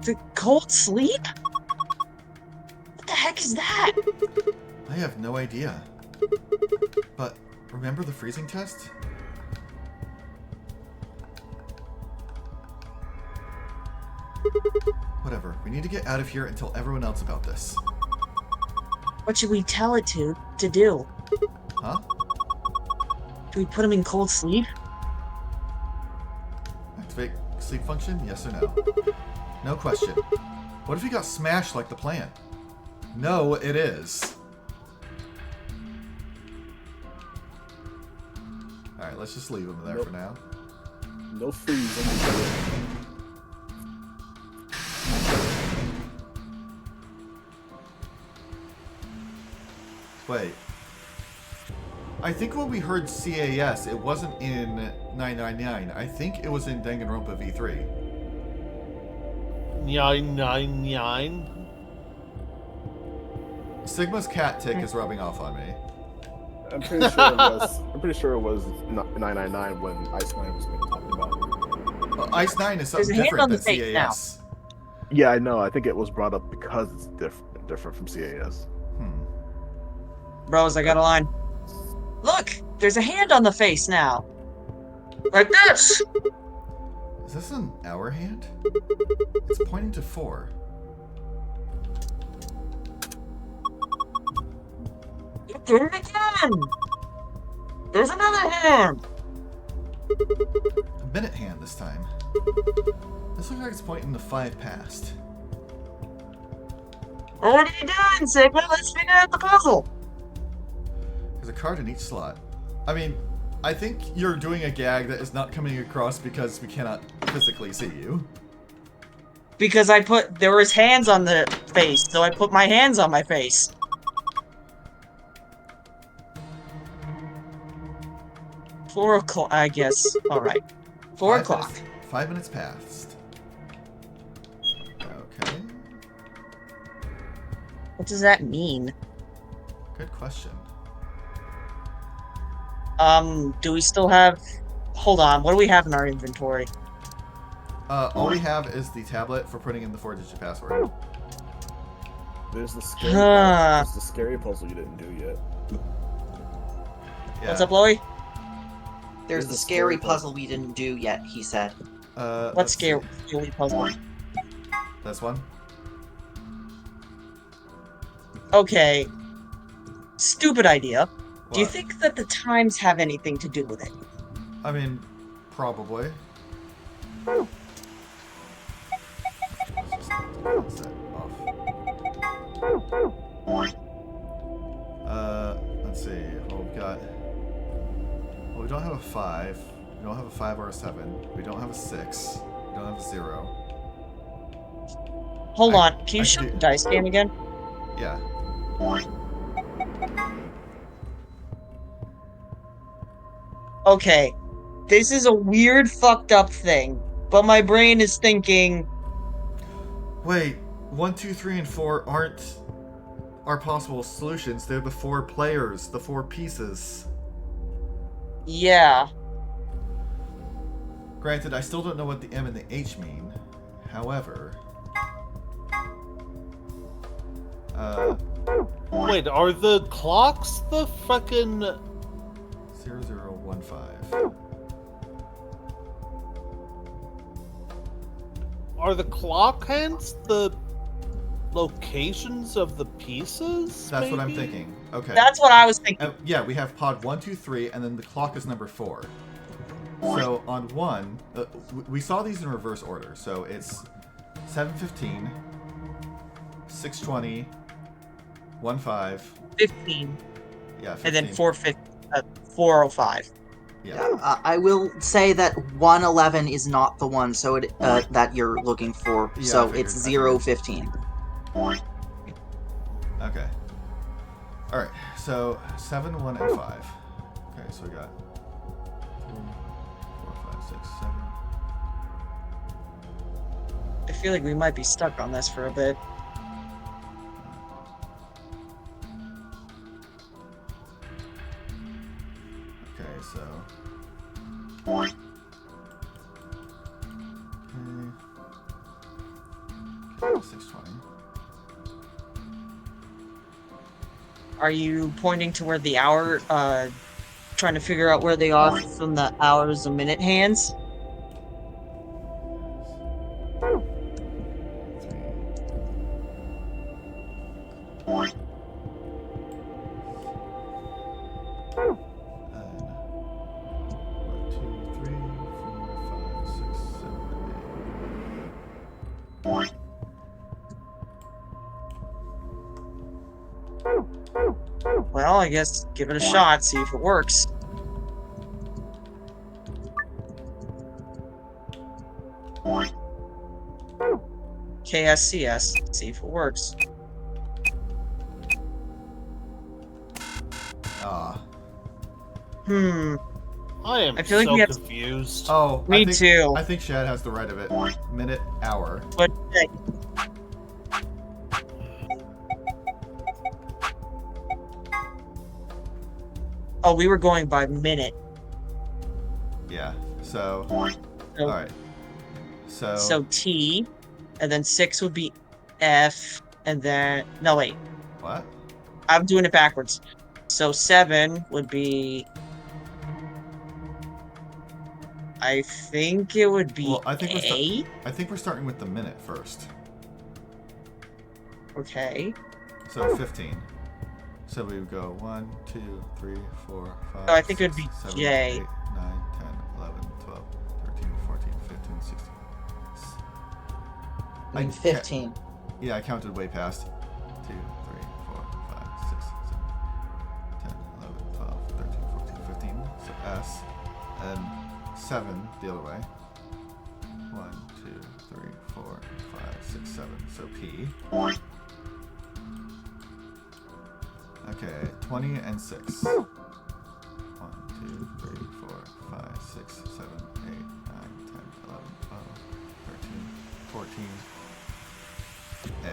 The cold sleep? What the heck is that? I have no idea. But remember the freezing test? Whatever. We need to get out of here and tell everyone else about this. What should we tell it to do? Huh? Do we put him in cold sleep? Activate sleep function? Yes or no? No question. What if he got smashed like the plant? No, it is. Alright, let's just leave him there for now. No freeze. Wait. I think when we heard CAS, it wasn't in 999. I think it was in Danganronpa V3. 999? Sigma's cat tick is rubbing off on me. I'm pretty sure it was. I'm pretty sure it was 999 when Ice 9 was being talked about. Well, Ice 9 is something There's a hand different on the than tape now. CAS. Yeah, I know. I think it was brought up because it's different from CAS. Bros, I got a line. Look! There's a hand on the face now. Like this! Is this an hour hand? It's pointing to 4. It did it again! There's another hand! A minute hand this time. This looks like it's pointing to 5 past. Well, what are you doing, Sigma? Let's figure out the puzzle. There's a card in each slot. I mean, I think you're doing a gag that is not coming across because we cannot physically see you. Because there was hands on the face, so I put my hands on my face. Four o'clock, I guess. Alright. 4 o'clock. 5 minutes past. Okay. What does that mean? Good question. Do we still have... Hold on, what do we have in our inventory? All we have is the tablet for putting in the 4-digit password. There's the scary puzzle you didn't do yet. Yeah. What's up, Chloe? There's the scary puzzle we didn't do yet, he said. What scary puzzle? This one? Okay. Stupid idea. What? Do you think that the times have anything to do with it? I mean, probably. Let's see. Well, we've got... Well, we don't have a 5. We don't have a 5 or a 7. We don't have a 6. We don't have a 0. Hold on. Can you show the dice game again? Yeah. Okay. This is a weird, fucked up thing, but my brain is thinking... Wait. 1, 2, 3, and 4 aren't our possible solutions. They're the 4 players, the 4 pieces. Yeah. Granted, I still don't know what the M and the H mean. However... Wait, are the clocks the fucking... 0015. Are the clock hands the locations of the pieces? That's what I'm maybe? thinking. Okay. That's what I was thinking. Yeah, we have pod 1, 2, 3, and then the clock is number 4. So on 1, we saw these in reverse order. So it's 7:15, 6:20, 1:05, 15. Yeah, 15. And then 4:05. Yeah. I will say that 111 is not the one, so it that you're looking for. Yeah, So I figured, it's I figured. 015. Okay. All right. So 7, 1, and 5. Okay, so we got 3, 4, 5, 6, 7. I feel like we might be stuck on this for a bit. Okay, so. Okay, 6:20. Are you pointing to where the hour, trying to figure out where they are from the hours and minute hands? Well, I guess give it a shot, see if it works. KSCS, see if it works. Ah. I feel like we have to- confused. Oh, Me I think, too. I think Shad has the right of it. Minute, hour. But oh, we were going by minute. Yeah. So. All right. So T, and then 6 would be F, and then no wait. What? I'm doing it backwards. So 7 would be. I think it would be Well, I think A. I think we're starting with the minute first. Okay. So 15. So we would go 1, 2, 3, 4, 5. So I think it would 6, be 7, J. 8, 9, 10, 11, 12, 13, I mean 15. Yeah, I counted way past. 2, 3, 4, 5, 6, 7, 10, 11, 12, 13, 14, 15. So S. And 7 the other way. 1, 2, 3, 4, 5, 6, 7. So P. Okay, 20 and 6. 1, 2, 3, 4, 5, 6, 7, 8, 9, 10, 11, 12, 13, 14. A.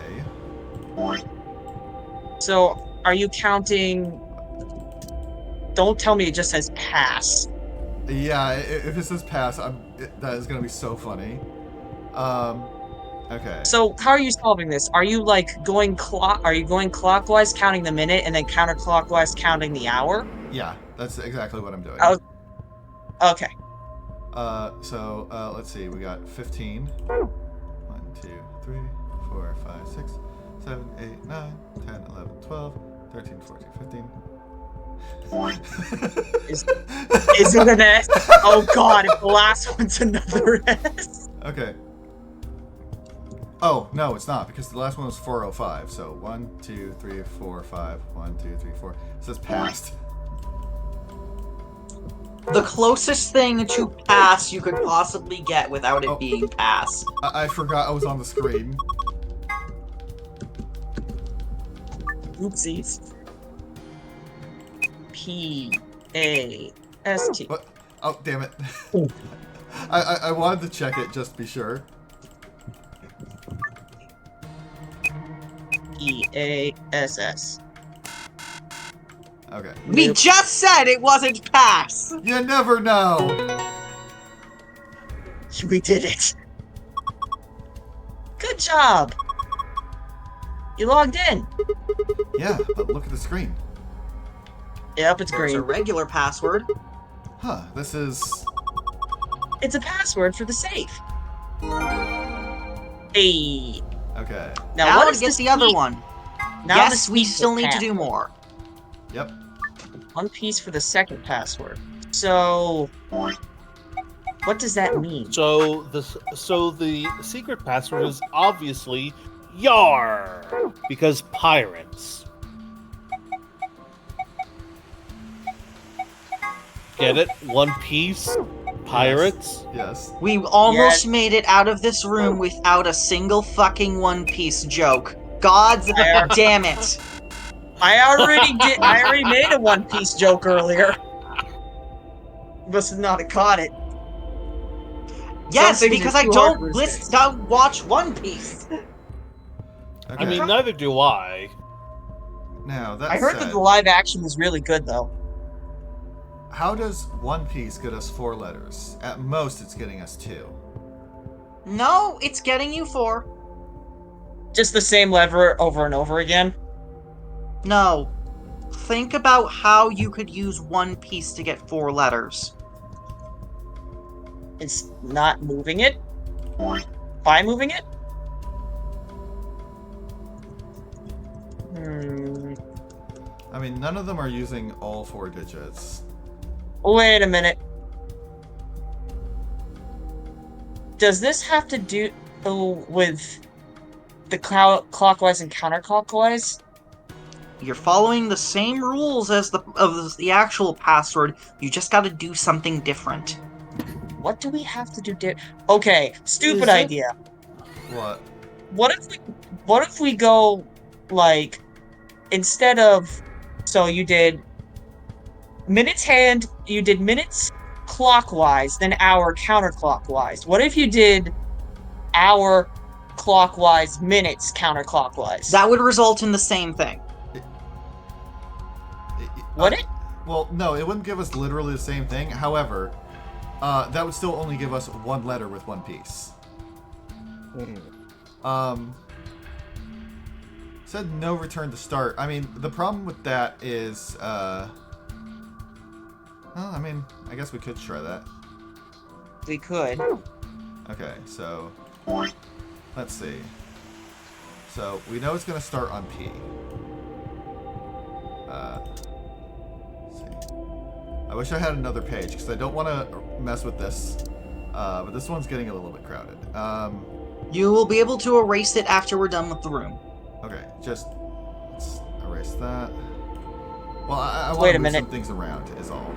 So, are you counting? Don't tell me it just says pass. Yeah, if it says pass, that is gonna be so funny. Okay. So, how are you solving this? Are you like going clockwise counting the minute and then counterclockwise counting the hour? Yeah, that's exactly what I'm doing. Okay. So let's see. We got 15. 1, 2, 3, 4, 5, 6, 7, 8, 9, 10, 11, 12, 13, 14, 15. Is it an S? Oh god, if the last one's another S. Okay. Oh, no, it's not, because the last one was 405. So 1, 2, 3, 4, 5. 1, 2, 3, 4. It says passed. The closest thing to pass you could possibly get without it being pass. I forgot I was on the screen. Oopsies. P-A-S-T. What? Oh, damn it. I wanted to check it just to be sure. E-A-S-S. Okay. We just said it wasn't pass! You never know! We did it. Good job! You logged in. Yeah, but look at the screen. Yep, it's There's green. a regular password. Huh, this is... It's a password for the safe. Hey. Okay. Now what let's is get this the other key? one. Now Yes, the we secret still need to do password. more. Yep. One piece for the second password. So, what does that mean? So the secret password is obviously YAR because pirates. Get it? One Piece, pirates. Yes. We almost made it out of this room without a single fucking One Piece joke. God damn it. I already made a One Piece joke earlier. Must not have caught it. Yes, Some things because are I too hard don't to watch One Piece. Okay. I mean, neither do I. Now, that I heard said, that the live action was really good, though. how does One Piece get us 4 letters? At most, it's getting us 2. No, it's getting you 4. Just the same lever over and over again? No. Think about how you could use One Piece to get 4 letters. It's not moving it? By moving it? I mean, none of them are using all 4 digits. Wait a minute. Does this have to do with the clockwise and counterclockwise? You're following the same rules as the actual password. You just got to do something different. What do we have to do? Okay, stupid Is it- idea. What? What if we go like instead of you did minutes clockwise, then hour counterclockwise. What if you did hour clockwise, minutes counterclockwise? That would result in the same thing. Would it? Well, no, it wouldn't give us literally the same thing. However, that would still only give us 1 letter with 1 piece. Said no return to start. I mean, the problem with that is, well, I mean, I guess we could try that. We could. Okay, so let's see. So we know it's going to start on P. Let's see. I wish I had another page because I don't want to mess with this, but this one's getting a little bit crowded. You will be able to erase it after we're done with the room. Okay, just let's erase that. Well, I want Wait to a move some minute. things around, is all.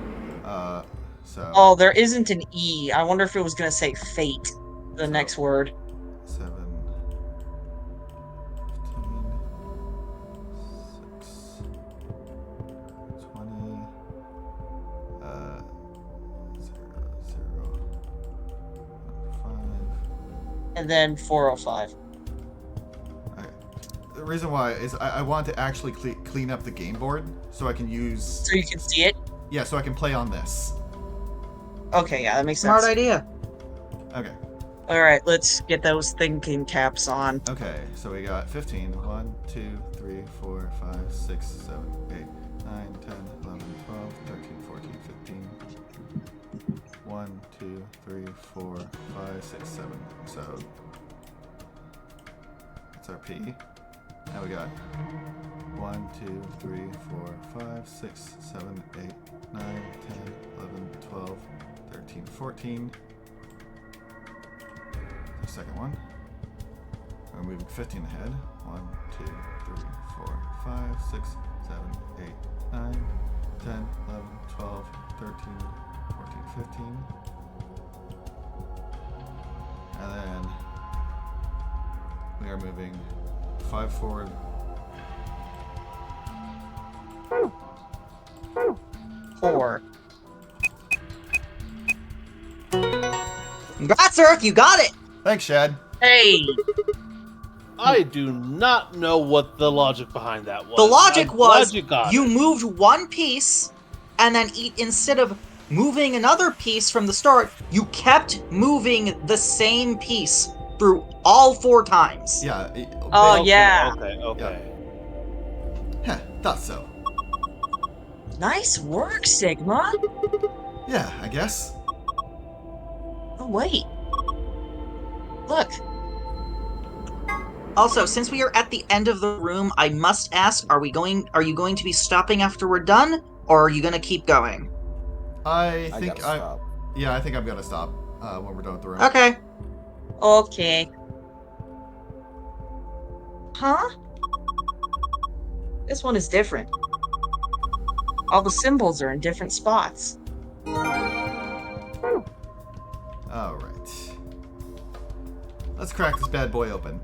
So. Oh, there isn't an E. I wonder if it was gonna say fate, the So, next word. 7, 15, 6, 20, 0, 5. And then 405. Okay. The reason why is I want to actually clean up the game board so I can use. So you can see it? Yeah, so I can play on this. Okay, yeah, that makes Smart sense. idea. Okay. Alright, let's get those thinking caps on. Okay, so we got 15. 1, 2, 3, 4, 5, 6, 7, 8, 9, 10, 11, 12, 13, 14, 15. 1, 2, 3, 4, 5, 6, 7. So that's our P. Now we got 1, 2, 3, 4, 5, 6, 7, 8, 9, 10, 11, 12, 13, 14. The second one. We're moving 15 ahead. 1, 2, 3, 4, 5, 6, 7, 8, 9, 10, 11, 12, 13, 14, 15. And then we are moving 5 forward. Four. Congrats, Earth, you got it! Thanks, Shad. Hey! I do not know what the logic behind that was. The logic I'm was glad you got you it. moved one piece, and then instead of moving another piece from the start, you kept moving the same piece through all 4 times. Yeah. Oh, Okay, yeah. Okay. Heh, thought so. Nice work, Sigma. Yeah, I guess. Oh, wait. Look. Also, since we are at the end of the room, I must ask, are you going to be stopping after we're done, or are you going to keep going? I I think gotta stop. Yeah, I think I'm gonna stop when we're done with the room. Okay. Okay. Huh? This one is different. All the symbols are in different spots. Alright. Let's crack this bad boy open.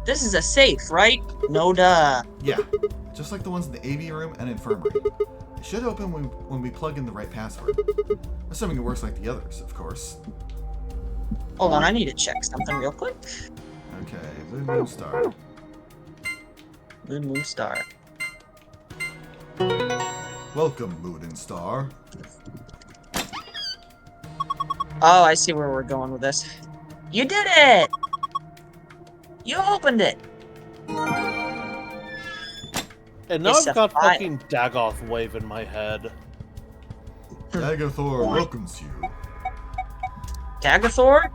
This is a safe, right? No duh. Yeah. Just like the ones in the AV room and infirmary. It should open when we plug in the right password. Assuming it works like the others, of course. Hold on, I need to check something real quick. Okay, Moon Star. Moon Star. Welcome, Moon and Star. Oh, I see where we're going with this. You did it! You opened it! And now It's I've a got file. fucking Dagoth wave in my head. Dagathor welcomes you. Dagathor?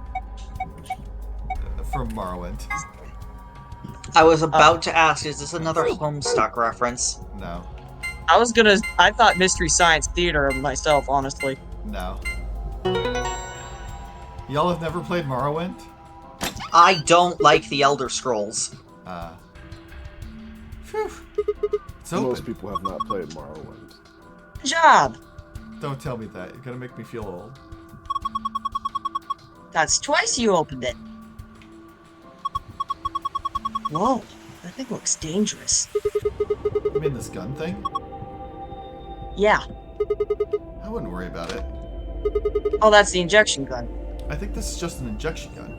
From Morrowind. I was about to ask, is this another Homestuck reference? No. I thought Mystery Science Theater myself, honestly. No. Y'all have never played Morrowind? I don't like the Elder Scrolls. Phew. It's open. Most people have not played Morrowind. Good job! Don't tell me that. You're gonna make me feel old. That's twice you opened it. Whoa, that thing looks dangerous. You mean this gun thing? Yeah. I wouldn't worry about it. Oh, that's the injection gun. I think this is just an injection gun.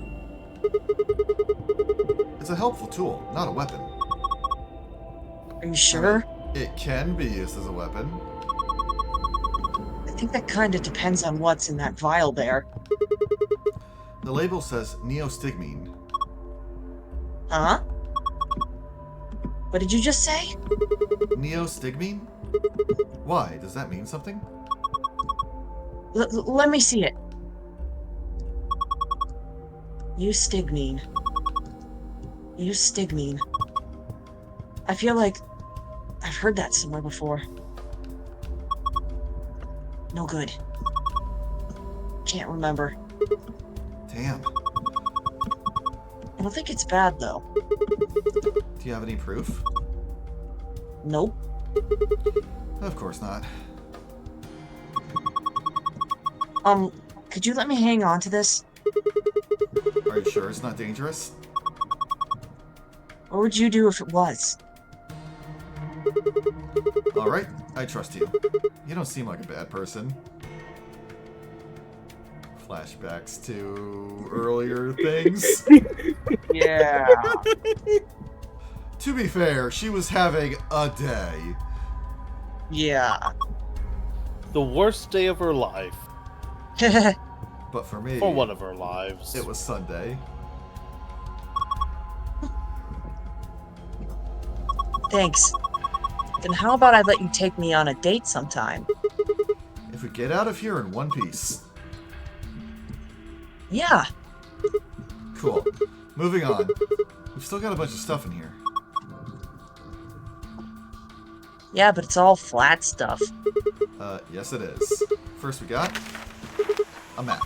It's a helpful tool, not a weapon. Are you sure? It can be used as a weapon. I think that kind of depends on what's in that vial there. The label says neostigmine. Huh? What did you just say? Neostigmine? Why? Does that mean something? Let me see it. Eustigmine. Eustigmine. I feel like I've heard that somewhere before. No good. Can't remember. Damn. I don't think it's bad, though. Do you have any proof? Nope. Of course not. Could you let me hang on to this? Are you sure it's not dangerous? What would you do if it was? Alright, I trust you. You don't seem like a bad person. Flashbacks to earlier things. Yeah. To be fair, she was having a day. Yeah. The worst day of her life. But for me, or one of her lives. It was Sunday. Thanks. Then how about I let you take me on a date sometime? If we get out of here in one piece. Yeah. Cool. Moving on. We've still got a bunch of stuff in here. Yeah, but it's all flat stuff. Yes it is. First we got a map.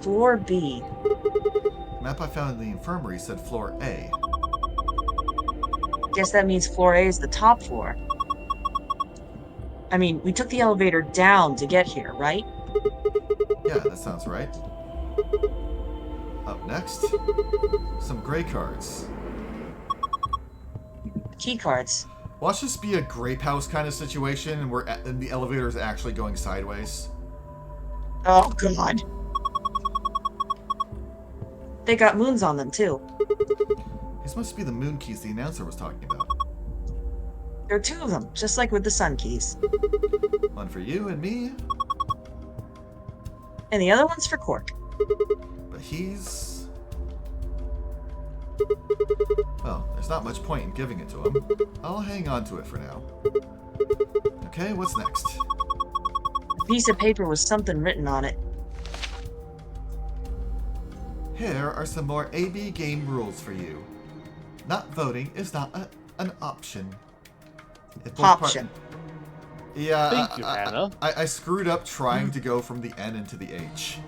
Floor B. The map I found in the infirmary said floor A. Guess that means floor A is the top floor. I mean, we took the elevator down to get here, right? Yeah, that sounds right. Up next, some gray cards. Key cards. Watch this be a grape house kind of situation and the elevator is actually going sideways. Oh, God. They got moons on them, too. These must be the moon keys the announcer was talking about. There are two of them, just like with the sun keys. One for you and me. And the other one's for Quark. But he's... Well, there's not much point in giving it to him. I'll hang on to it for now. Okay, what's next? A piece of paper with something written on it. Here are some more AB game rules for you. Not voting is not an option. Option. Yeah, Thank you, Hannah. I screwed up trying to go from the N into the H.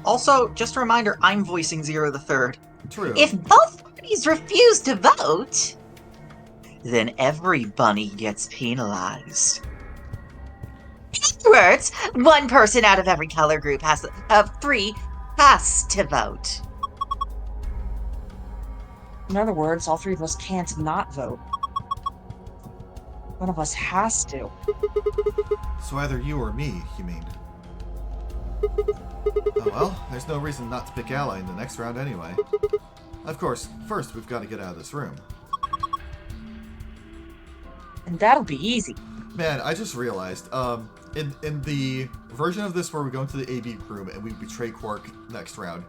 Also, just a reminder, I'm voicing Zero the Third. True. If both parties refuse to vote, then every bunny gets penalized. In other words, one person out of every color group of 3 has to vote. In other words, all 3 of us can't not vote. One of us has to. So either you or me, you mean? Oh well, there's no reason not to pick Ally in the next round anyway. Of course, first we've got to get out of this room. And that'll be easy. Man, I just realized, in the version of this where we go into the AB room and we betray Quark next round,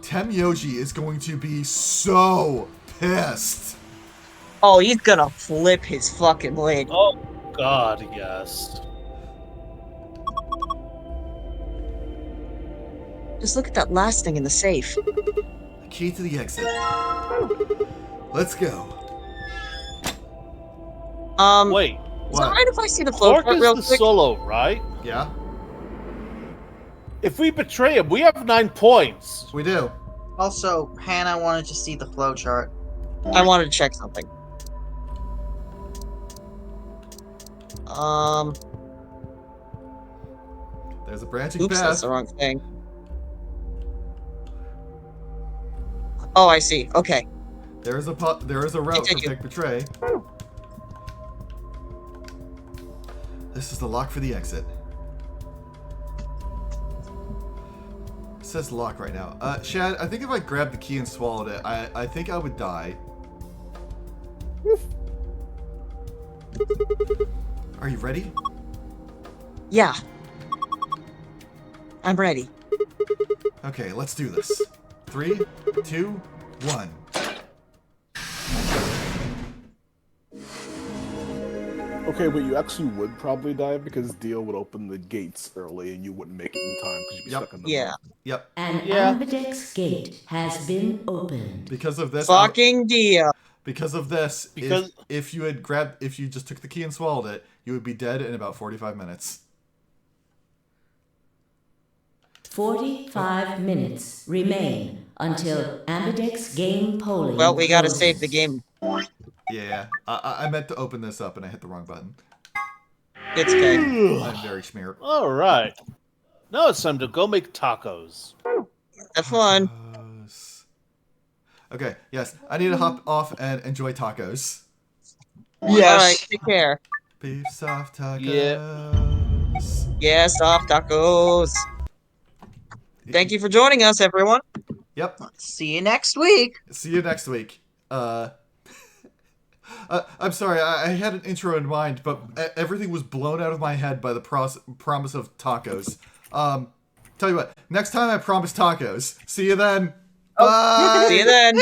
Temyoji is going to be so pissed. Oh, he's gonna flip his fucking lid. Oh, God, yes. Just look at that last thing in the safe. The key to the exit. Let's go. Wait. Is it alright if I see the flow Quark chart is real the quick? solo, right? Yeah. If we betray him, we have 9 points. We do. Also, Hannah wanted to see the flowchart. I wanted to check something. There's a branching Oops, path. that's the wrong thing. Oh, I see. Okay. There is a route Continue. for Pick Betray. This is the lock for the exit. It says lock right now. Shad, I think if I grabbed the key and swallowed it, I think I would die. Are you ready? Yeah. I'm ready. Okay, let's do this. 3, 2, 1. Okay, but you actually would probably die because Dio would open the gates early and you wouldn't make it in time because you'd be stuck in the Yeah. room. Yep. An ambidex gate has been opened. Because of this. Fucking Dio. Because of this, Because- if you just took the key and swallowed it, you would be dead in about 45 minutes. 45 minutes remain until Ambidex game polling Well, we gotta closes. save the game. Yeah, I meant to open this up and I hit the wrong button. It's okay. I'm very schmear. All right. Now it's time to go make tacos. Have fun. Okay, yes, I need to hop off and enjoy tacos. Yes. Alright, take care. Beef soft tacos. Yeah, soft tacos. Thank you for joining us, everyone. Yep. See you next week. See you next week. I'm sorry, I had an intro in mind, but everything was blown out of my head by the promise of tacos. Tell you what, next time I promise tacos. See you then. Bye. See you then.